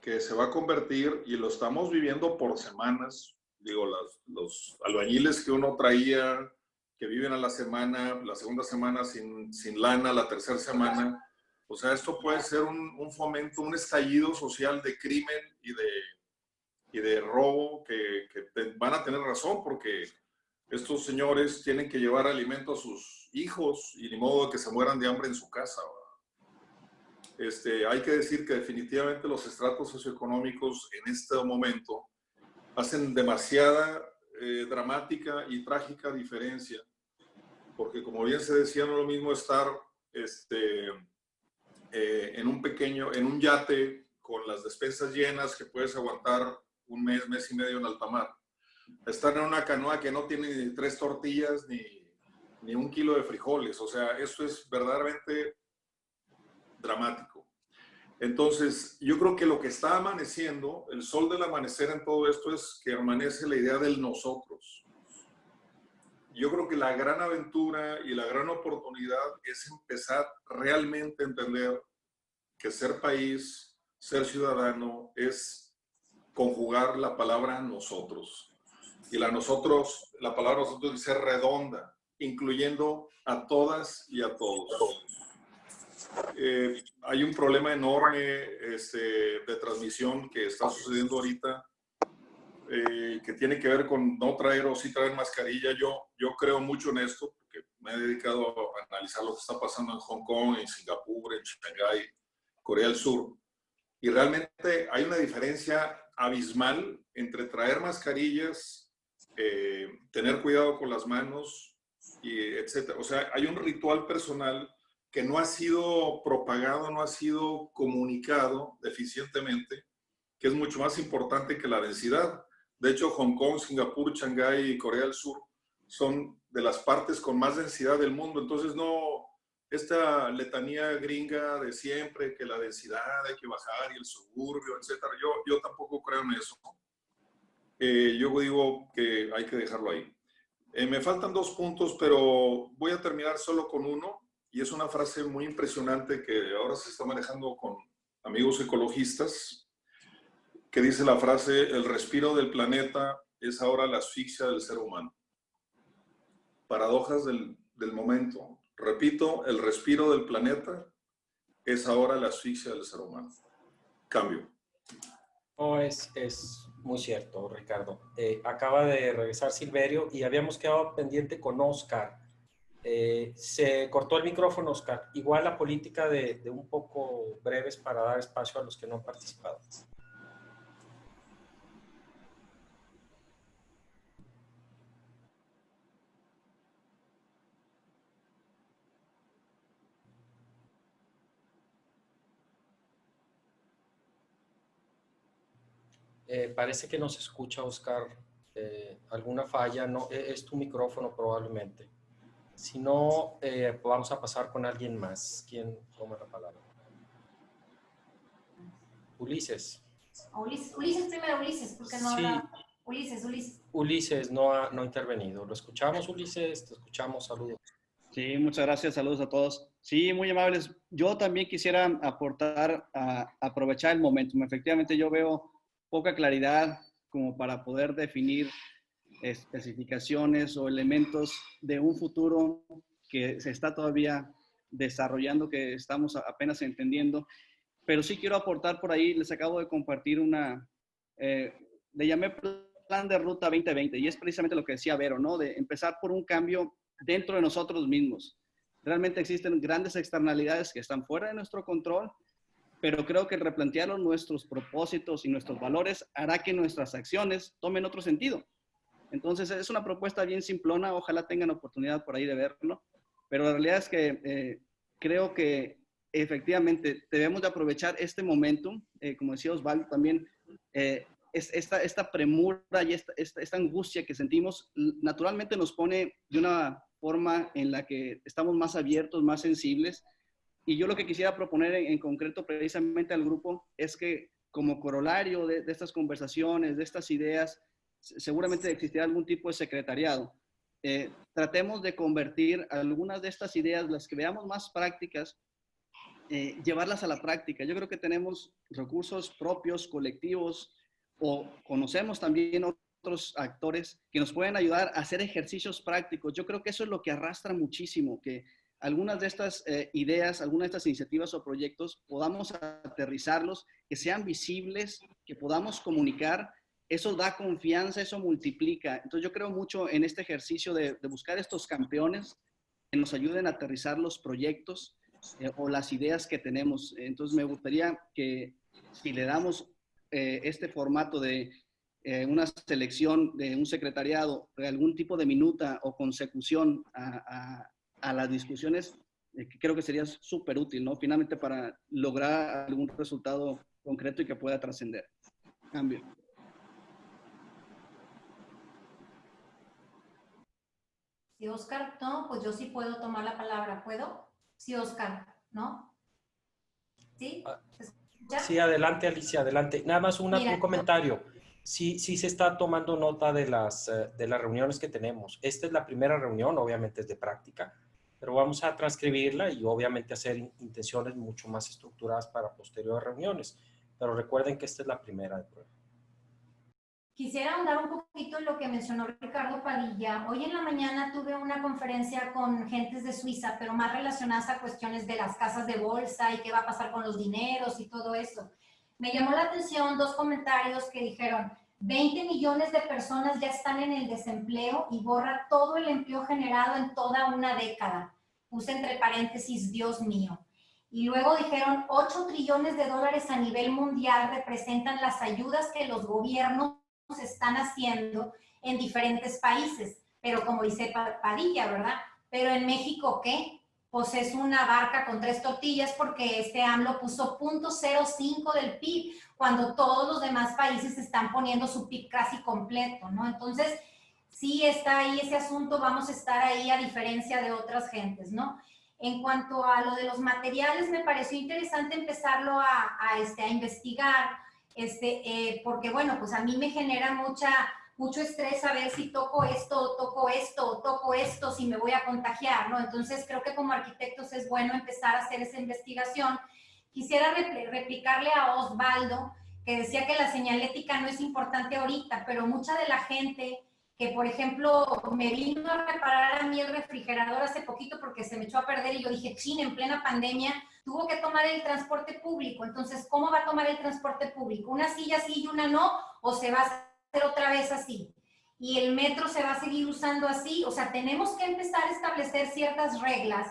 que se va a convertir, y lo estamos viviendo por semanas. Digo, los albañiles que uno traía, que viven a la semana, la segunda semana sin lana, la tercera semana. O sea, esto puede ser un fomento, un estallido social de crimen y de robo que van a tener razón, porque estos señores tienen que llevar alimento a sus hijos y ni modo de que se mueran de hambre en su casa. Hay que decir que definitivamente los estratos socioeconómicos en este momento hacen demasiada dramática y trágica diferencia, porque como bien se decía, no es lo mismo estar en un yate con las despensas llenas que puedes aguantar un mes, mes y medio en alta mar. Estar en una canoa que no tiene ni 3 tortillas ni 1 kilo de frijoles. O sea, esto es verdaderamente dramático. Entonces, yo creo que lo que está amaneciendo, el sol del amanecer en todo esto es que amanece la idea del nosotros. Yo creo que la gran aventura y la gran oportunidad es empezar realmente a entender que ser país, ser ciudadano, es conjugar la palabra nosotros. Y la palabra nosotros dice redonda, incluyendo a todas y a todos. Hay un problema enorme de transmisión que está sucediendo ahorita, que tiene que ver con no traer o sí traer mascarilla. Yo creo mucho en esto, porque me he dedicado a analizar lo que está pasando en Hong Kong, en Singapur, en Shanghái, Corea del Sur. Y realmente hay una diferencia abismal entre traer mascarillas, tener cuidado con las manos, etc. O sea, hay un ritual personal que no ha sido propagado, no ha sido comunicado eficientemente, que es mucho más importante que la densidad. De hecho, Hong Kong, Singapur, Shanghái y Corea del Sur son de las partes con más densidad del mundo. Entonces, no, esta letanía gringa de siempre, que la densidad hay que bajar y el suburbio, etc. Yo tampoco creo en eso. Yo digo que hay que dejarlo ahí. Me faltan 2 puntos, pero voy a terminar solo con uno, y es una frase muy impresionante que ahora se está manejando con amigos ecologistas, que dice la frase: el respiro del planeta es ahora la asfixia del ser humano. Paradojas del momento. Repito, el respiro del planeta es ahora la asfixia del ser humano. Cambio. No, es muy cierto, Ricardo. Acaba de regresar Silverio y habíamos quedado pendiente con Oscar. Se cortó el micrófono, Oscar. Igual la política de un poco breves para dar espacio a los que no han participado. Parece que no se escucha, Oscar. ¿Alguna falla? No, es tu micrófono probablemente. Si no, vamos a pasar con alguien más. ¿Quién toma la palabra? Ulises. Ulises primero, Ulises, porque no habla. Ulises. Ulises no ha intervenido. ¿Lo escuchamos, Ulises? Te escuchamos. Saludos. Sí, muchas gracias. Saludos a todos. Sí, muy amables. Yo también quisiera aportar, aprovechar el momentum. Efectivamente, yo veo poca claridad como para poder definir especificaciones o elementos de un futuro que se está todavía desarrollando, que estamos apenas entendiendo. Pero sí quiero aportar por ahí, les acabo de compartir le llamé Plan de Ruta 2020, y es precisamente lo que decía Vero, ¿no? De empezar por un cambio dentro de nosotros mismos. Realmente existen grandes externalidades que están fuera de nuestro control, pero creo que replantear nuestros propósitos y nuestros valores hará que nuestras acciones tomen otro sentido. Entonces, es una propuesta bien simplona, ojalá tengan oportunidad por ahí de verlo, pero la realidad es que creo que efectivamente debemos de aprovechar este momentum, como decía Osvaldo también, esta premura y esta angustia que sentimos, naturalmente nos pone de una forma en la que estamos más abiertos, más sensibles. Y yo lo que quisiera proponer en concreto precisamente al grupo es que como corolario de estas conversaciones, de estas ideas, seguramente existirá algún tipo de secretariado. Tratemos de convertir algunas de estas ideas, las que veamos más prácticas, llevarlas a la práctica. Yo creo que tenemos recursos propios, colectivos, o conocemos también otros actores que nos pueden ayudar a hacer ejercicios prácticos. Yo creo que eso es lo que arrastra muchísimo, que algunas de estas ideas, algunas de estas iniciativas o proyectos podamos aterrizarlos, que sean visibles, que podamos comunicar. Eso da confianza, eso multiplica. Entonces yo creo mucho en este ejercicio de buscar estos campeones que nos ayuden a aterrizar los proyectos o las ideas que tenemos. Entonces me gustaría que si le damos este formato de una selección de un secretariado, de algún tipo de minuta o consecución a las discusiones, que creo que sería súper útil, ¿no? Finalmente para lograr algún resultado concreto y que pueda trascender. Cambio. Sí, Oscar, no, pues yo sí puedo tomar la palabra, ¿puedo? Sí, Oscar, ¿no? ¿Sí? Sí, adelante, Alicia, adelante. Nada más un Mira, comentario. Sí, sí se está tomando nota de las reuniones que tenemos. Esta es la primera reunión, obviamente es de práctica, pero vamos a transcribirla y obviamente hacer intenciones mucho más estructuradas para posteriores reuniones. Pero recuerden que esta es la primera de prueba. Quisiera ahondar un poquito en lo que mencionó Ricardo Padilla. Hoy en la mañana tuve una conferencia con gentes de Suiza, pero más relacionadas a cuestiones de las casas de bolsa y qué va a pasar con los dineros y todo eso. Me llamó la atención dos comentarios que dijeron, 20 millones de personas ya están en el desempleo y borra todo el empleo generado en toda una década. Puse entre paréntesis, Dios mío. Y luego dijeron, 8 trillones de dólares a nivel mundial representan las ayudas que los gobiernos están haciendo en diferentes países, pero como dice Padilla, ¿verdad? Pero en México, ¿qué? Pues es una barca con 3 tortillas porque este AMLO puso 0.05 del PIB, cuando todos los demás países están poniendo su PIB casi completo, ¿no? Entonces, sí está ahí ese asunto, vamos a estar ahí a diferencia de otras gentes, ¿no? En cuanto a lo de los materiales, me pareció interesante empezarlo a investigar, porque bueno, pues a mí me genera mucho estrés saber si toco esto, si me voy a contagiar, ¿no? Entonces creo que como arquitectos es bueno empezar a hacer esa investigación. Quisiera replicarle a Osvaldo, que decía que la señalética no es importante ahorita, pero mucha de la gente que, por ejemplo, me vino a reparar a mí el refrigerador hace poquito porque se me echó a perder y yo dije, chin, en plena pandemia, tuvo que tomar el transporte público. Entonces, ¿cómo va a tomar el transporte público? ¿Una silla sí y una no? ¿O se va a hacer otra vez así? ¿Y el metro se va a seguir usando así? O sea, tenemos que empezar a establecer ciertas reglas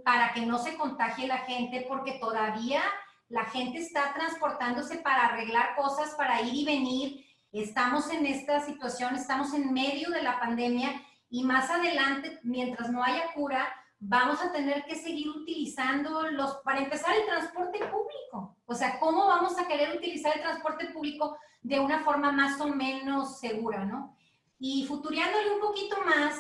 para que no se contagie la gente, porque todavía la gente está transportándose para arreglar cosas, para ir y venir. Estamos en esta situación, estamos en medio de la pandemia y más adelante, mientras no haya cura, vamos a tener que seguir utilizando para empezar, el transporte público. O sea, ¿cómo vamos a querer utilizar el transporte público de una forma más o menos segura, ¿no? Y futuriándole un poquito más,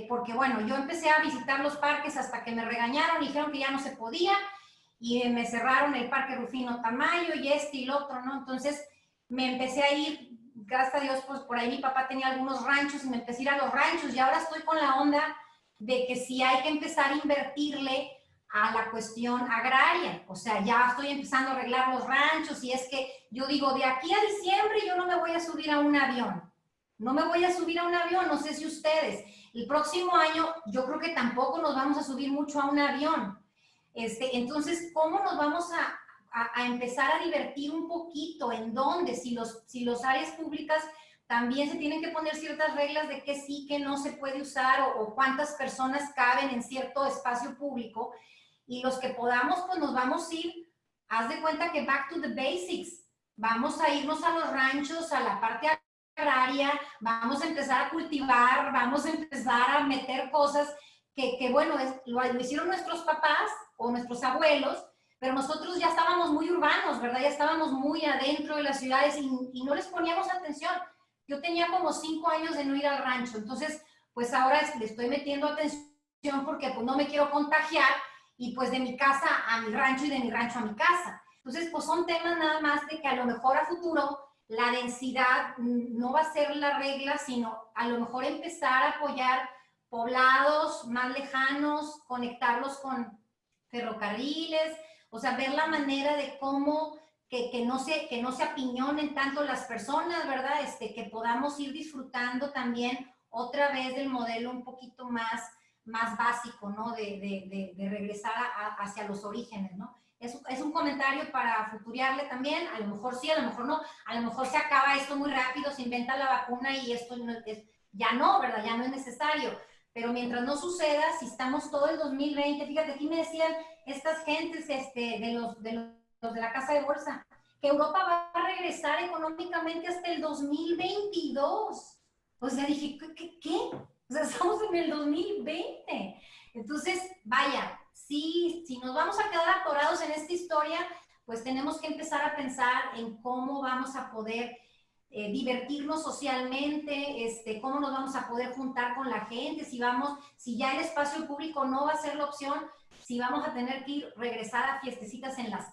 porque bueno, yo empecé a visitar los parques hasta que me regañaron y dijeron que ya no se podía y me cerraron el Parque Rufino Tamayo y el otro, ¿no? Entonces me empecé a ir, gracias a Dios, pues por ahí mi papá tenía algunos ranchos y me empecé a ir a los ranchos y ahora estoy con la onda de que sí hay que empezar a invertirle a la cuestión agraria. O sea, ya estoy empezando a arreglar los ranchos y es que yo digo, de aquí a diciembre yo no me voy a subir a un avión. No me voy a subir a un avión, no sé si ustedes. El próximo año yo creo que tampoco nos vamos a subir mucho a un avión. Entonces, ¿cómo nos vamos a empezar a divertir un poquito? ¿En dónde? Si los áreas públicas también se tienen que poner ciertas reglas de qué sí, qué no se puede usar o cuántas personas caben en cierto espacio público. Y los que podamos, pues nos vamos a ir, haz de cuenta que back to the basics. Vamos a irnos a los ranchos, a la parte agraria, vamos a empezar a cultivar, vamos a empezar a meter cosas que bueno, lo hicieron nuestros papás o nuestros abuelos, pero nosotros ya estábamos muy urbanos, ¿verdad? Ya estábamos muy adentro de las ciudades y no les poníamos atención. Yo tenía como 5 años de no ir al rancho, entonces pues ahora le estoy metiendo atención porque pues no me quiero contagiar y pues de mi casa a mi rancho y de mi rancho a mi casa. Entonces pues son temas nada más de que a lo mejor a futuro la densidad no va a ser la regla, sino a lo mejor empezar a apoyar poblados más lejanos, conectarlos con ferrocarriles, o sea, ver la manera de cómo que no se apiñonen tanto las personas, ¿verdad? Que podamos ir disfrutando también otra vez del modelo un poquito más básico, ¿no? De regresar hacia los orígenes, ¿no? Es un comentario para futuriarle también, a lo mejor sí, a lo mejor no, a lo mejor se acaba esto muy rápido, se inventa la vacuna y esto ya no, ¿verdad? Ya no es necesario. Pero mientras no suceda, si estamos todo el 2020, fíjate, aquí me decían estas gentes de los de la casa de bolsa, que Europa va a regresar económicamente hasta el 2022. O sea, dije, ¿qué? O sea, estamos en el 2020. Entonces, vaya, sí, si nos vamos a quedar atorados en esta historia, pues tenemos que empezar a pensar en cómo vamos a poder divertirnos socialmente, cómo nos vamos a poder juntar con la gente, si ya el espacio público no va a ser la opción, si vamos a tener que regresar a fiestecitas en las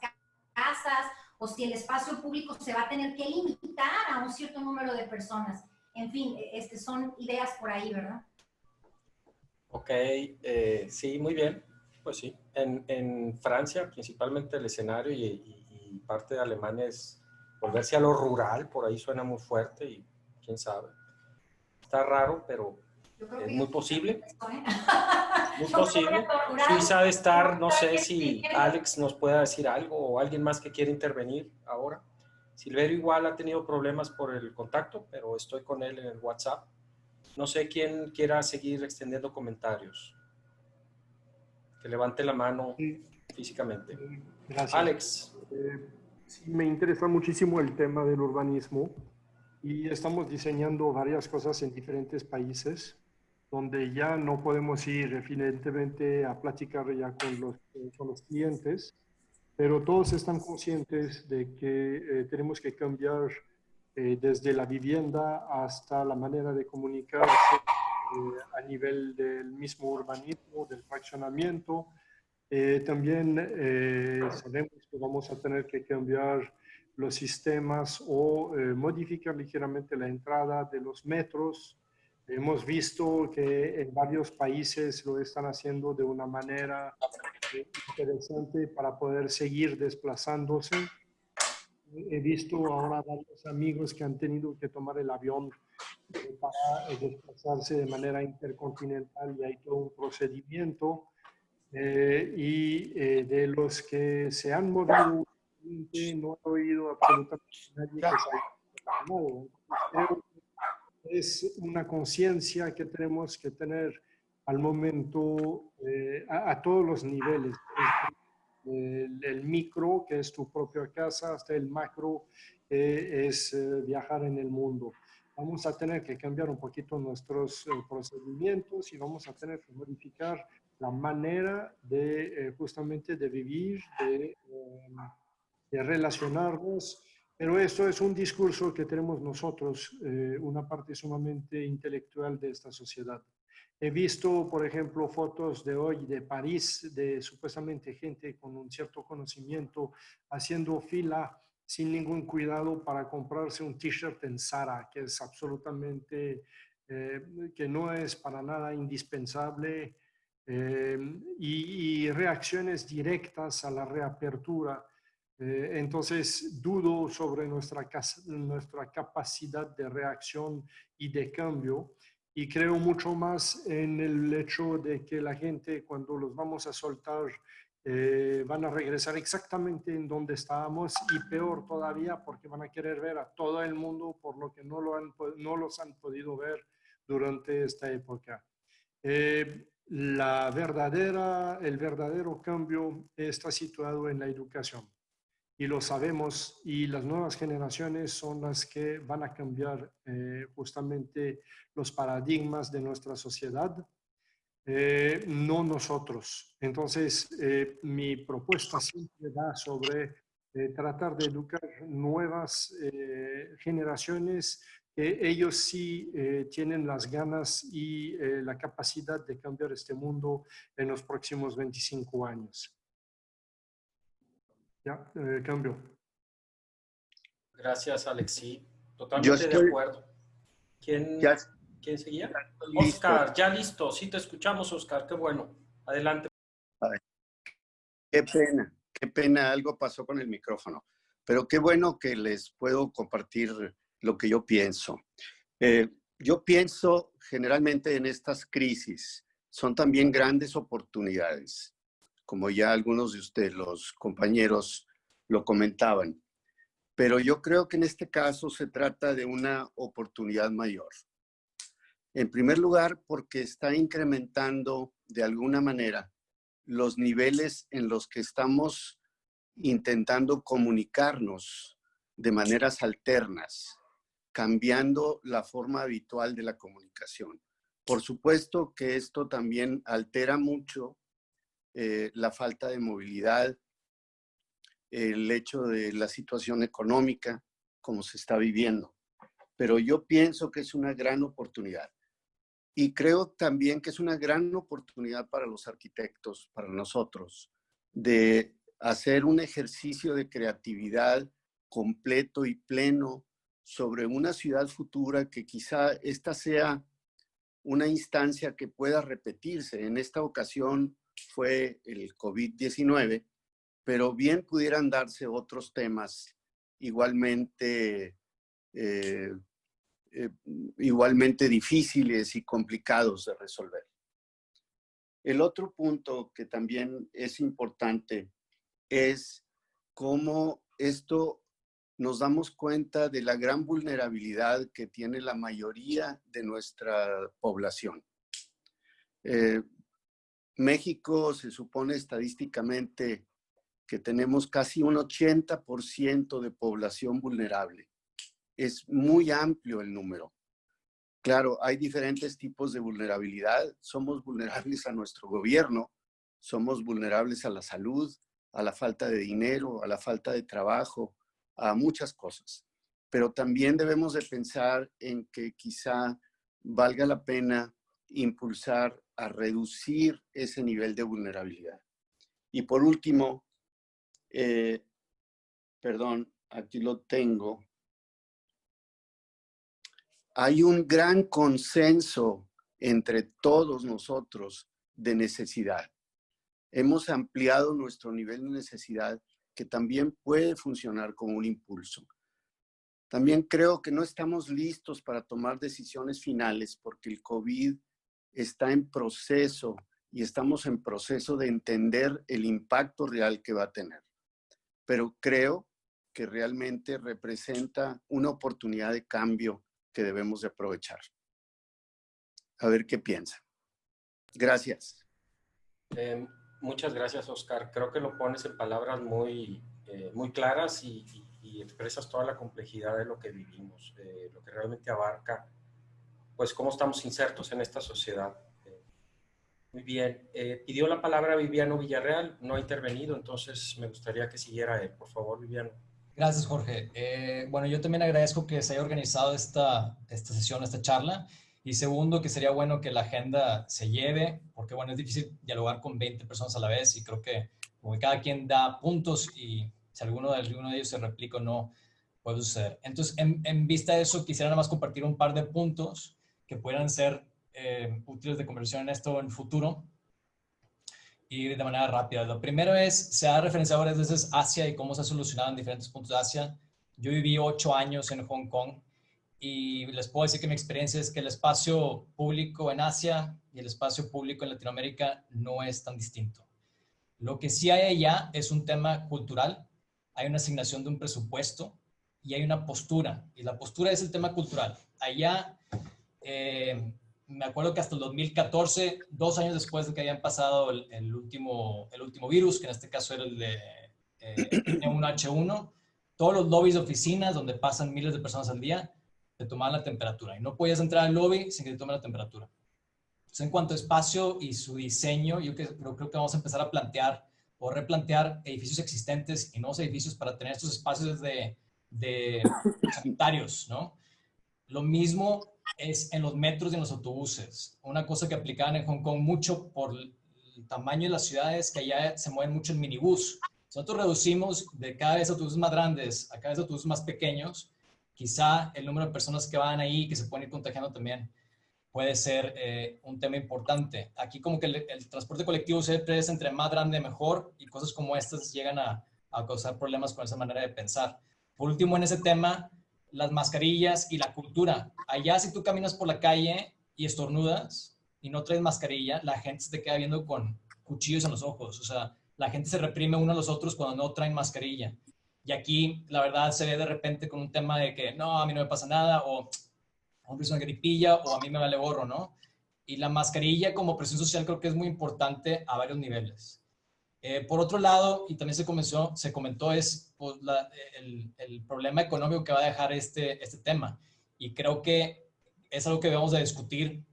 casas, o si el espacio público se va a tener que limitar a un cierto número de personas. En fin, son ideas por ahí, ¿verdad? Ok, sí, muy bien. Pues sí, en Francia principalmente el escenario y parte de Alemania es volverse a lo rural, por ahí suena muy fuerte y quién sabe. Está raro, pero es muy posible. Muy posible. Suiza ha de estar, no sé si Alex nos pueda decir algo o alguien más que quiera intervenir ahora. Silverio igual ha tenido problemas por el contacto, pero estoy con él en el WhatsApp. No sé quién quiera seguir extendiendo comentarios. Que levante la mano físicamente. Gracias. Alex. Sí, me interesa muchísimo el tema del urbanismo y estamos diseñando varias cosas en diferentes países donde ya no podemos ir evidentemente a platicar ya con los clientes, pero todos están conscientes de que tenemos que cambiar desde la vivienda hasta la manera de comunicarse a nivel del mismo urbanismo, del fraccionamiento. También sabemos que vamos a tener que cambiar los sistemas o modificar ligeramente la entrada de los metros. Hemos visto que en varios países lo están haciendo de una manera interesante para poder seguir desplazándose. He visto ahora varios amigos que han tenido que tomar el avión para desplazarse de manera intercontinental y hay todo un procedimiento. De los que se han movido, no he oído absolutamente nadie que se haya movido. Creo que es una conciencia que tenemos que tener al momento a todos los niveles. El micro, que es tu propia casa, hasta el macro, es viajar en el mundo. Vamos a tener que cambiar un poquito nuestros procedimientos y vamos a tener que modificar la manera de justamente de vivir, de relacionarnos, pero esto es un discurso que tenemos nosotros, una parte sumamente intelectual de esta sociedad. He visto, por ejemplo, fotos de hoy de París, de supuestamente gente con un cierto conocimiento haciendo fila sin ningún cuidado para comprarse un t-shirt en Zara, que es absolutamente, que no es para nada indispensable, y reacciones directas a la reapertura. Entonces, dudo sobre nuestra capacidad de reacción y de cambio. Y creo mucho más en el hecho de que la gente, cuando los vamos a soltar, van a regresar exactamente en donde estábamos y peor todavía porque van a querer ver a todo el mundo por lo que no los han podido ver durante esta época. El verdadero cambio está situado en la educación. Y lo sabemos, y las nuevas generaciones son las que van a cambiar justamente los paradigmas de nuestra sociedad, no nosotros. Entonces, mi propuesta siempre va sobre tratar de educar nuevas generaciones que ellos sí tienen las ganas y la capacidad de cambiar este mundo en los próximos 25 años. Ya, cambio. Gracias, Alexi. Totalmente de acuerdo. ¿Quién seguía? Oscar, ya listo. Sí, te escuchamos, Oscar. Qué bueno. Adelante. Ay, qué pena, algo pasó con el micrófono. Pero qué bueno que les puedo compartir lo que yo pienso. Yo pienso generalmente en estas crisis. Son también grandes oportunidades, como ya algunos de ustedes, los compañeros, lo comentaban. Pero yo creo que en este caso se trata de una oportunidad mayor. En primer lugar, porque está incrementando de alguna manera los niveles en los que estamos intentando comunicarnos de maneras alternas, cambiando la forma habitual de la comunicación. Por supuesto que esto también altera mucho la falta de movilidad, el hecho de la situación económica, como se está viviendo. Pero yo pienso que es una gran oportunidad. Y creo también que es una gran oportunidad para los arquitectos, para nosotros, de hacer un ejercicio de creatividad completo y pleno sobre una ciudad futura que quizá esta sea una instancia que pueda repetirse. En esta ocasión fue el COVID-19, pero bien pudieran darse otros temas igualmente igualmente difíciles y complicados de resolver. El otro punto que también es importante es cómo esto nos damos cuenta de la gran vulnerabilidad que tiene la mayoría de nuestra población. México se supone estadísticamente que tenemos casi un 80% de población vulnerable. Es muy amplio el número. Claro, hay diferentes tipos de vulnerabilidad. Somos vulnerables a nuestro gobierno, somos vulnerables a la salud, a la falta de dinero, a la falta de trabajo, a muchas cosas. Pero también debemos de pensar en que quizá valga la pena impulsar a reducir ese nivel de vulnerabilidad. Y por último, perdón, aquí lo tengo. Hay un gran consenso entre todos nosotros de necesidad. Hemos ampliado nuestro nivel de necesidad que también puede funcionar como un impulso. También creo que no estamos listos para tomar decisiones finales porque el COVID está en proceso y estamos en proceso de entender el impacto real que va a tener. Pero creo que realmente representa una oportunidad de cambio que debemos de aprovechar. A ver qué piensa. Gracias. Muchas gracias, Oscar. Creo que lo pones en palabras muy claras y expresas toda la complejidad de lo que vivimos, lo que realmente abarca, pues, cómo estamos insertos en esta sociedad. Muy bien. Pidió la palabra Viviano Villarreal, no ha intervenido, entonces me gustaría que siguiera él. Por favor, Viviano. Gracias, Jorge. Bueno, yo también agradezco que se haya organizado esta sesión, esta charla. Y segundo, que sería bueno que la agenda se lleve, porque bueno, es difícil dialogar con 20 personas a la vez y creo que como que cada quien da puntos y si alguno de ellos se replica o no, puede suceder. Entonces, en vista de eso, quisiera nada más compartir un par de puntos que puedan ser útiles de conversación en esto en el futuro. Y de manera rápida. Lo primero es, se ha referenciado varias veces Asia y cómo se ha solucionado en diferentes puntos de Asia. Yo viví 8 años en Hong Kong y les puedo decir que mi experiencia es que el espacio público en Asia y el espacio público en Latinoamérica no es tan distinto. Lo que sí hay allá es un tema cultural, hay una asignación de un presupuesto y hay una postura. Y la postura es el tema cultural. Allá... me acuerdo que hasta el 2014, 2 años después de que habían pasado el último virus, que en este caso era el de N1H1, todos los lobbies de oficinas donde pasan miles de personas al día, te tomaban la temperatura. Y no podías entrar al lobby sin que te tomen la temperatura. Entonces, en cuanto a espacio y su diseño, yo creo que vamos a empezar a plantear o replantear edificios existentes y nuevos edificios para tener estos espacios de sanitarios, ¿no? Lo mismo es en los metros y en los autobuses. Una cosa que aplicaban en Hong Kong mucho por el tamaño de las ciudades, que allá se mueven mucho en minibús. Nosotros reducimos de cada vez autobuses más grandes a cada vez autobuses más pequeños. Quizá el número de personas que van ahí, que se pueden ir contagiando también, puede ser un tema importante. Aquí como que el transporte colectivo siempre es entre más grande mejor y cosas como estas llegan a causar problemas con esa manera de pensar. Por último, en ese tema, las mascarillas y la cultura. Allá si tú caminas por la calle y estornudas y no traes mascarilla, la gente se te queda viendo con cuchillos en los ojos. O sea, la gente se reprime uno a los otros cuando no traen mascarilla. Y aquí, la verdad, se ve de repente con un tema de que no, a mí no me pasa nada, o hombre, es una gripilla, o a mí me vale gorro, ¿no? Y la mascarilla como presión social creo que es muy importante a varios niveles. Por otro lado, y también se comentó, es pues, el problema económico que va a dejar este tema. Y creo que es algo que debemos de discutir,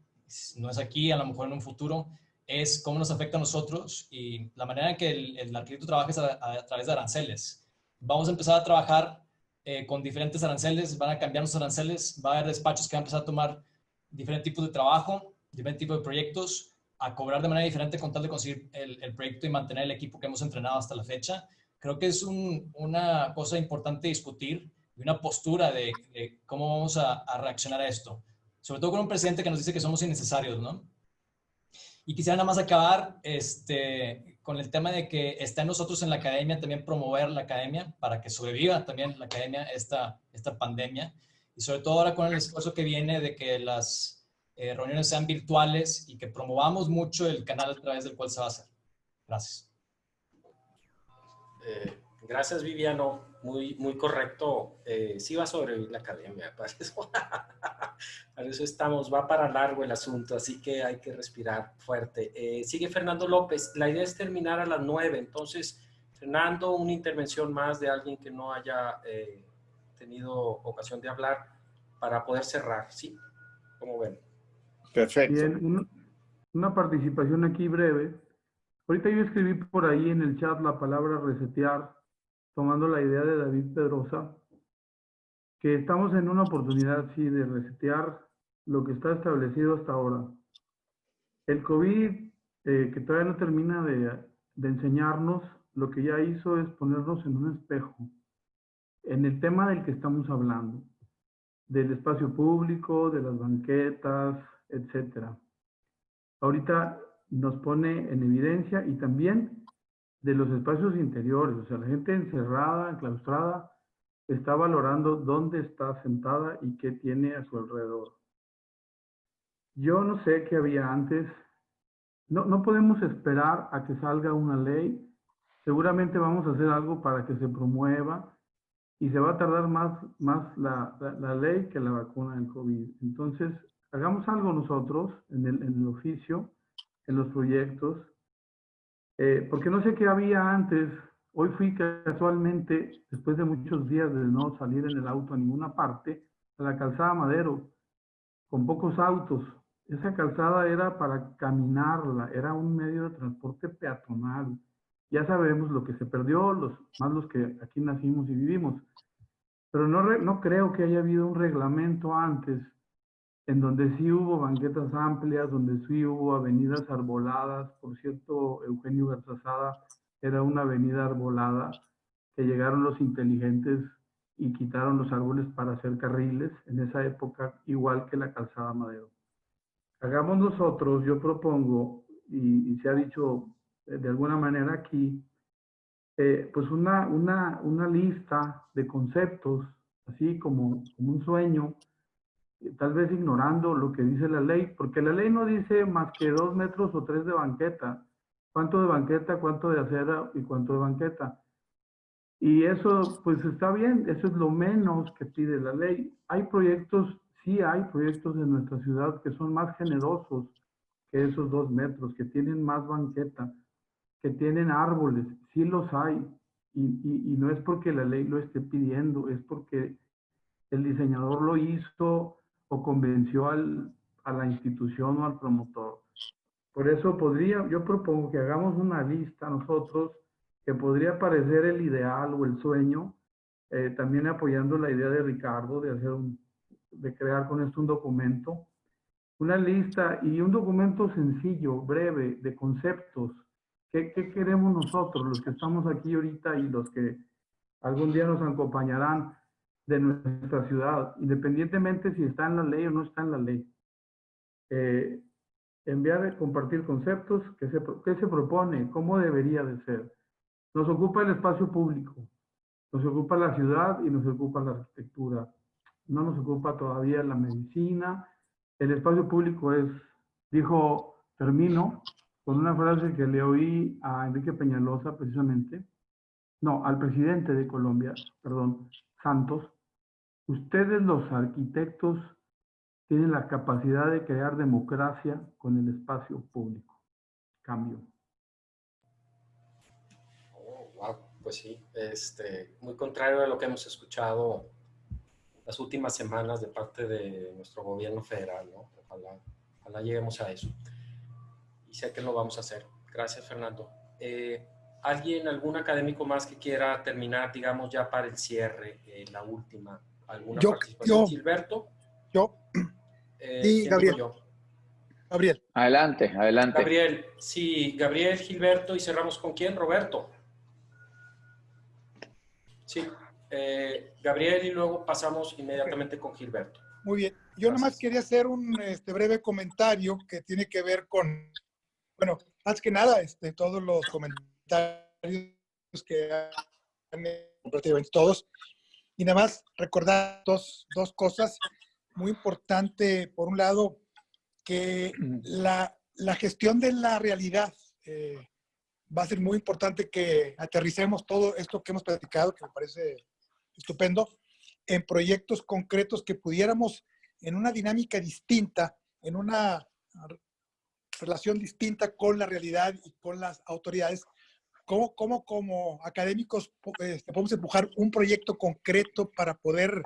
no es aquí, a lo mejor en un futuro, es cómo nos afecta a nosotros y la manera en que el arquitecto trabaja es a través de aranceles. Vamos a empezar a trabajar con diferentes aranceles, van a cambiar los aranceles, va a haber despachos que van a empezar a tomar diferentes tipos de trabajo, diferentes tipos de proyectos, a cobrar de manera diferente con tal de conseguir el proyecto y mantener el equipo que hemos entrenado hasta la fecha. Creo que es una cosa importante discutir y una postura de cómo vamos a reaccionar a esto. Sobre todo con un presidente que nos dice que somos innecesarios, ¿no? Y quisiera nada más acabar con el tema de que está en nosotros en la academia también promover la academia para que sobreviva también la academia esta pandemia. Y sobre todo ahora con el esfuerzo que viene de que las reuniones sean virtuales y que promovamos mucho el canal a través del cual se va a hacer. Gracias. Gracias, Viviano. Muy correcto. Sí va a sobrevivir la academia. Para eso estamos. Va para largo el asunto, así que hay que respirar fuerte. Sigue Fernando López. La idea es terminar a las 9. Entonces, Fernando, una intervención más de alguien que no haya tenido ocasión de hablar para poder cerrar. ¿Sí? ¿Cómo ven? Perfecto. Bien, una participación aquí breve. Ahorita yo escribí por ahí en el chat la palabra resetear, tomando la idea de David Pedrosa, que estamos en una oportunidad, sí, de resetear lo que está establecido hasta ahora. El COVID, que todavía no termina de enseñarnos, lo que ya hizo es ponernos en un espejo, en el tema del que estamos hablando, del espacio público, de las banquetas, etcétera. Ahorita nos pone en evidencia y también de los espacios interiores, o sea, la gente encerrada, enclaustrada, está valorando dónde está sentada y qué tiene a su alrededor. Yo no sé qué había antes. No podemos esperar a que salga una ley. Seguramente vamos a hacer algo para que se promueva y se va a tardar más la ley que la vacuna del COVID. Entonces, hagamos algo nosotros en el oficio, en los proyectos, porque no sé qué había antes. Hoy fui casualmente, después de muchos días de no salir en el auto a ninguna parte, a la calzada Madero, con pocos autos. Esa calzada era para caminarla, era un medio de transporte peatonal. Ya sabemos lo que se perdió, más los que aquí nacimos y vivimos. Pero no creo que haya habido un reglamento antes en donde sí hubo banquetas amplias, donde sí hubo avenidas arboladas. Por cierto, Eugenio Garzazada era una avenida arbolada, que llegaron los inteligentes y quitaron los árboles para hacer carriles en esa época, igual que la calzada Madero. Hagamos nosotros, yo propongo, y se ha dicho de alguna manera aquí, pues una lista de conceptos, así como un sueño, tal vez ignorando lo que dice la ley, porque la ley no dice más que 2 metros o 3 de banqueta. ¿Cuánto de banqueta, cuánto de acera y cuánto de banqueta? Y eso, pues está bien, eso es lo menos que pide la ley. Hay proyectos, sí hay proyectos en nuestra ciudad que son más generosos que esos 2 metros, que tienen más banqueta, que tienen árboles, sí los hay. Y no es porque la ley lo esté pidiendo, es porque el diseñador lo hizo o convenció a la institución o al promotor. Por eso yo propongo que hagamos una lista nosotros que podría parecer el ideal o el sueño, también apoyando la idea de Ricardo de crear con esto un documento, una lista y un documento sencillo, breve, de conceptos. ¿Qué queremos nosotros, los que estamos aquí ahorita y los que algún día nos acompañarán de nuestra ciudad, independientemente si está en la ley o no está en la ley? Enviar, compartir conceptos, qué se propone, cómo debería de ser. Nos ocupa el espacio público, nos ocupa la ciudad y nos ocupa la arquitectura. No nos ocupa todavía la medicina. El espacio público termino con una frase que le oí a Enrique Peñalosa precisamente, al presidente de Colombia, perdón, Santos. Ustedes los arquitectos tienen la capacidad de crear democracia con el espacio público. Cambio. Oh, wow, pues sí, muy contrario a lo que hemos escuchado las últimas semanas de parte de nuestro gobierno federal, ¿no? Ojalá lleguemos a eso. Y sé que lo vamos a hacer. Gracias, Fernando. ¿Alguien, algún académico más que quiera terminar, digamos, ya para el cierre, la última? ¿Alguna participación? ¿Gilberto? Sí, Gabriel. Gabriel. Adelante, adelante. Gabriel, sí, Gabriel, Gilberto, y cerramos con quién, Roberto. Sí, Gabriel y luego pasamos inmediatamente con Gilberto. Muy bien. Yo nomás quería hacer un breve comentario que tiene que ver con, bueno, más que nada, todos los comentarios que han prácticamente todos, y nada más recordar dos cosas muy importantes. Por un lado, que la gestión de la realidad va a ser muy importante, que aterricemos todo esto que hemos platicado, que me parece estupendo, en proyectos concretos que pudiéramos, en una dinámica distinta, en una relación distinta con la realidad y con las autoridades, como académicos podemos empujar un proyecto concreto para poder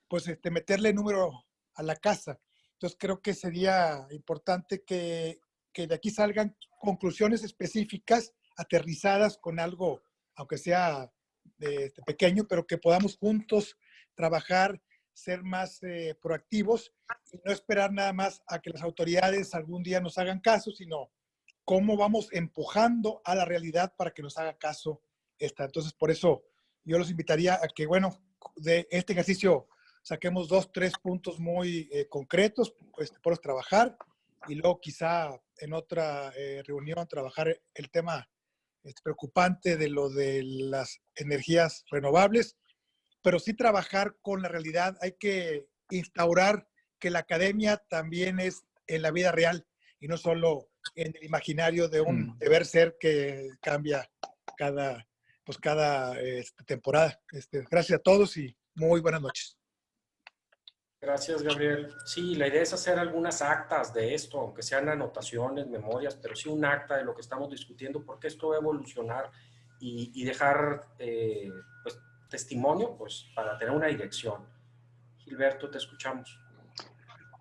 pues, meterle número a la casa. Entonces creo que sería importante que de aquí salgan conclusiones específicas, aterrizadas con algo, aunque sea pequeño, pero que podamos juntos trabajar, ser más proactivos y no esperar nada más a que las autoridades algún día nos hagan caso, sino cómo vamos empujando a la realidad para que nos haga caso esta. Entonces, por eso yo los invitaría a que, bueno, de este ejercicio saquemos 2, 3 puntos muy concretos, por trabajar, y luego quizá en otra reunión trabajar el tema preocupante de lo de las energías renovables, pero sí trabajar con la realidad. Hay que instaurar que la academia también es en la vida real y no solo en el imaginario de un deber ser que cambia cada temporada. Gracias a todos y muy buenas noches. Gracias, Gabriel. Sí, la idea es hacer algunas actas de esto, aunque sean anotaciones, memorias, pero sí un acta de lo que estamos discutiendo, porque esto va a evolucionar y dejar pues, testimonio pues, para tener una dirección. Gilberto, te escuchamos.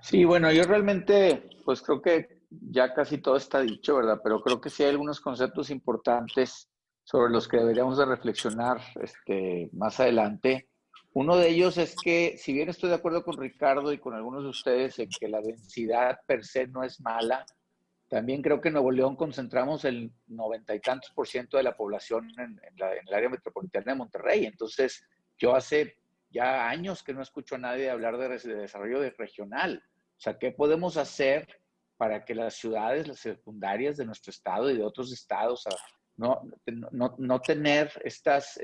Sí, bueno, yo realmente, pues creo que ya casi todo está dicho, ¿verdad? Pero creo que sí hay algunos conceptos importantes sobre los que deberíamos de reflexionar más adelante. Uno de ellos es que, si bien estoy de acuerdo con Ricardo y con algunos de ustedes en que la densidad per se no es mala, también creo que en Nuevo León concentramos el 90 y tantos % de la población en el área metropolitana de Monterrey. Entonces, yo hace ya años que no escucho a nadie hablar de desarrollo regional. O sea, ¿qué podemos hacer para que las ciudades, las secundarias de nuestro estado y de otros estados, no tener estas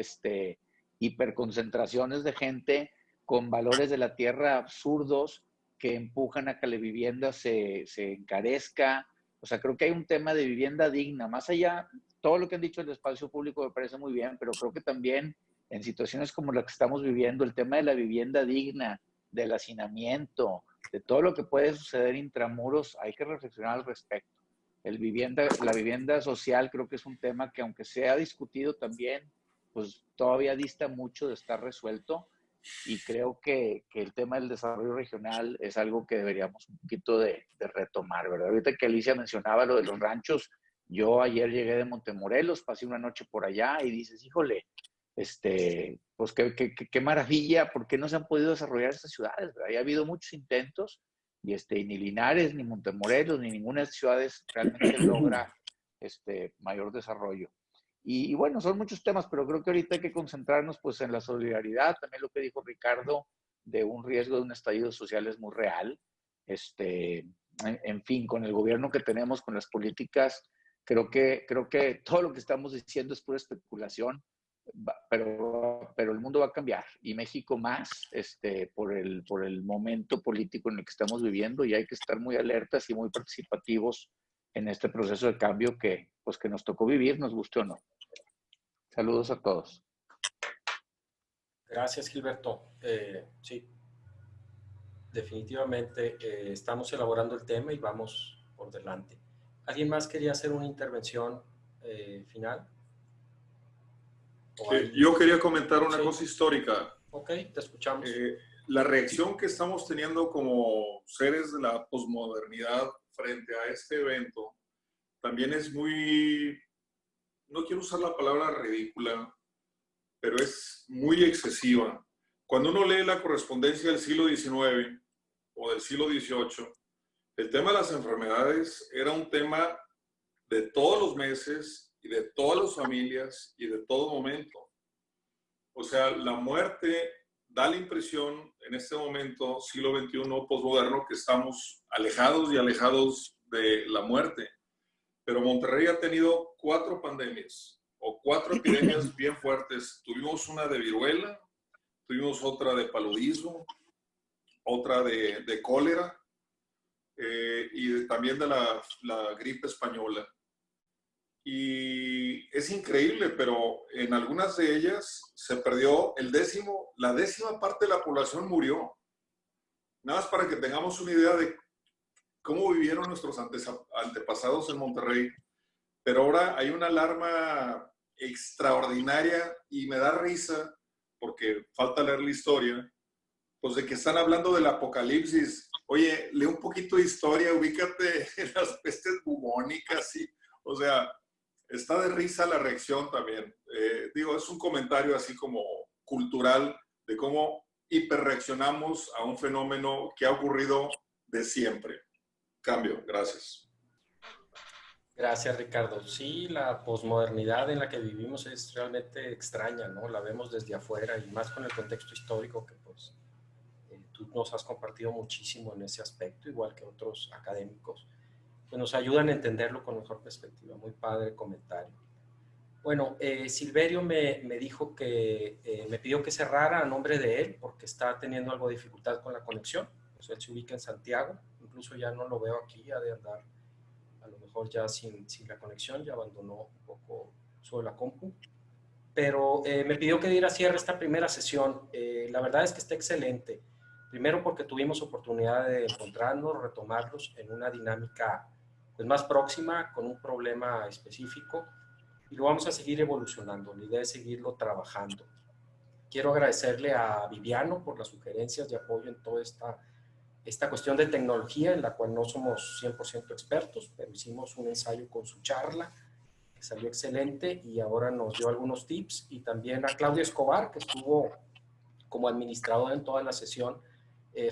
hiperconcentraciones de gente con valores de la tierra absurdos que empujan a que la vivienda se encarezca? O sea, creo que hay un tema de vivienda digna. Más allá, todo lo que han dicho del espacio público me parece muy bien, pero creo que también en situaciones como la que estamos viviendo, el tema de la vivienda digna, del hacinamiento, de todo lo que puede suceder intramuros, hay que reflexionar al respecto. La vivienda social creo que es un tema que, aunque se ha discutido también, pues todavía dista mucho de estar resuelto, y creo que el tema del desarrollo regional es algo que deberíamos un poquito de retomar, ¿verdad? Ahorita que Alicia mencionaba lo de los ranchos, yo ayer llegué de Montemorelos, pasé una noche por allá y dices, híjole, pues qué maravilla, ¿por qué no se han podido desarrollar estas ciudades? ¿Verdad? Ha habido muchos intentos y ni Linares, ni Montemorelos, ni ninguna de las ciudades realmente logra mayor desarrollo. Y bueno, son muchos temas, pero creo que ahorita hay que concentrarnos pues en la solidaridad. También lo que dijo Ricardo de un riesgo de un estallido social es muy real. En fin, con el gobierno que tenemos, con las políticas, creo que todo lo que estamos diciendo es pura especulación, pero el mundo va a cambiar, y México más por el momento político en el que estamos viviendo, y hay que estar muy alertas y muy participativos en este proceso de cambio que nos tocó vivir, nos guste o no. Saludos a todos. Gracias, Gilberto. Sí, definitivamente estamos elaborando el tema y vamos por delante. ¿Alguien más quería hacer una intervención final? Yo quería comentar una cosa histórica. Ok, te escuchamos. La reacción que estamos teniendo como seres de la posmodernidad frente a este evento también es muy, no quiero usar la palabra ridícula, pero es muy excesiva. Cuando uno lee la correspondencia del siglo XIX o del siglo XVIII, el tema de las enfermedades era un tema de todos los meses y de todas las familias y de todo momento. O sea, la muerte da la impresión en este momento, siglo XXI, posmoderno, que estamos alejados y alejados de la muerte. Pero Monterrey ha tenido 4 pandemias o 4 epidemias bien fuertes. Tuvimos una de viruela, tuvimos otra de paludismo, otra de cólera y también de la gripe española. Y es increíble, pero en algunas de ellas se perdió la 10ª parte de la población murió. Nada más para que tengamos una idea de cómo vivieron nuestros antepasados en Monterrey. Pero ahora hay una alarma extraordinaria y me da risa, porque falta leer la historia, pues de que están hablando del apocalipsis. Oye, lee un poquito de historia, ubícate en las pestes bubónicas, o sea, está de risa la reacción también. Digo, es un comentario así como cultural de cómo hiperreaccionamos a un fenómeno que ha ocurrido de siempre. Cambio, gracias. Gracias, Ricardo. Sí, la posmodernidad en la que vivimos es realmente extraña, ¿no? La vemos desde afuera y más con el contexto histórico que pues tú nos has compartido muchísimo en ese aspecto, igual que otros académicos, pues nos ayudan a entenderlo con mejor perspectiva. Muy padre comentario. Bueno, Silverio me dijo que me pidió que cerrara a nombre de él porque está teniendo algo de dificultad con la conexión. Pues él se ubica en Santiago, incluso ya no lo veo aquí, ha de andar a lo mejor ya sin la conexión, ya abandonó un poco sobre la compu. Pero me pidió que diera cierre esta primera sesión. La verdad es que está excelente. Primero porque tuvimos oportunidad de encontrarnos, retomarlos en una dinámica pues, más próxima, con un problema específico, y lo vamos a seguir evolucionando. La idea es seguirlo trabajando. Quiero agradecerle a Viviano por las sugerencias y apoyo en toda esta cuestión de tecnología, en la cual no somos 100% expertos, pero hicimos un ensayo con su charla, que salió excelente, y ahora nos dio algunos tips, y también a Claudia Escobar, que estuvo como administradora en toda la sesión,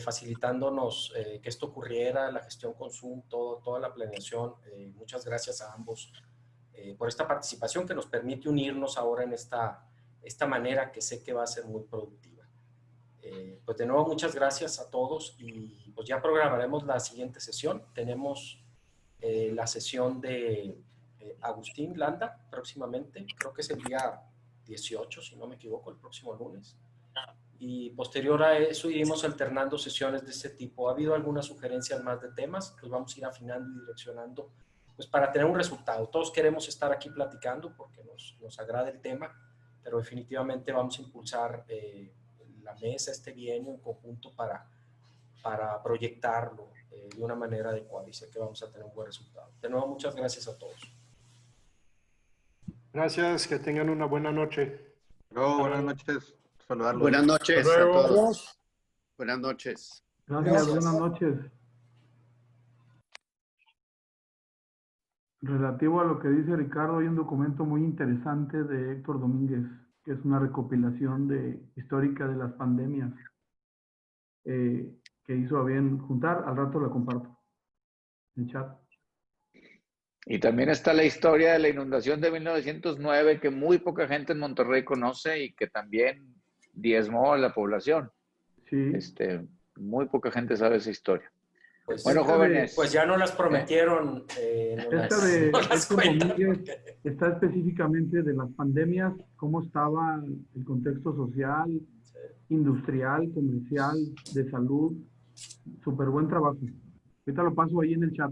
facilitándonos que esto ocurriera, la gestión con Zoom, toda la planeación. Muchas gracias a ambos por esta participación que nos permite unirnos ahora en esta manera que sé que va a ser muy productiva. Pues de nuevo muchas gracias a todos y pues ya programaremos la siguiente sesión. Tenemos la sesión de Agustín Landa próximamente, creo que es el día 18, si no me equivoco, el próximo lunes. Y posterior a eso iremos alternando sesiones de este tipo. Ha habido algunas sugerencias más de temas, pues vamos a ir afinando y direccionando pues para tener un resultado. Todos queremos estar aquí platicando porque nos agrada el tema, pero definitivamente vamos a impulsar la mesa este bienio en conjunto para proyectarlo de una manera adecuada y sé que vamos a tener un buen resultado. De nuevo, muchas gracias a todos. Gracias, que tengan una buena noche. Buenas noches. Saludarlos. Buenas noches a todos. Buenas noches. Gracias, buenas noches. Relativo a lo que dice Ricardo, hay un documento muy interesante de Héctor Domínguez, que es una recopilación histórica de las pandemias que hizo a bien juntar. Al rato la comparto en el chat. Y también está la historia de la inundación de 1909, que muy poca gente en Monterrey conoce y que también diezmó a la población. Sí. Muy poca gente sabe esa historia. Pues, bueno, jóvenes. Pues ya no las prometieron. Esta de Domínguez está específicamente de las pandemias, cómo estaba el contexto social, industrial, comercial, de salud. Súper buen trabajo. Ahorita lo paso ahí en el chat.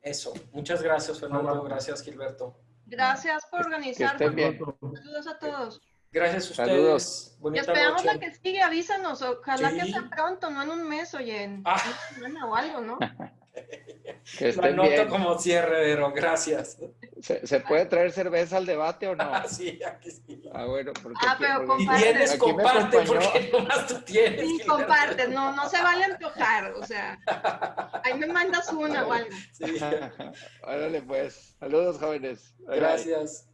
Eso. Muchas gracias, Fernando. Gracias, Gilberto. Gracias por organizar. Que estén bien. Saludos a todos. Gracias a ustedes. Saludos. Y esperamos la que sigue, avísanos. Ojalá que Sí. sea pronto, no en un mes, oye, en una semana o algo, ¿no? Que Lo estén anoto bien. como cierre, Vero. Gracias. ¿Se puede traer cerveza al debate o no? Sí, aquí sí. Bueno, porque pero Y comparte. tienes, aquí me comparte, acompañó. porque nomás tú tienes. Sí, comparte, no se vale antojar, o sea, ahí me mandas una o algo. Sí. Órale, pues. Saludos, jóvenes. Bye, bye. Gracias.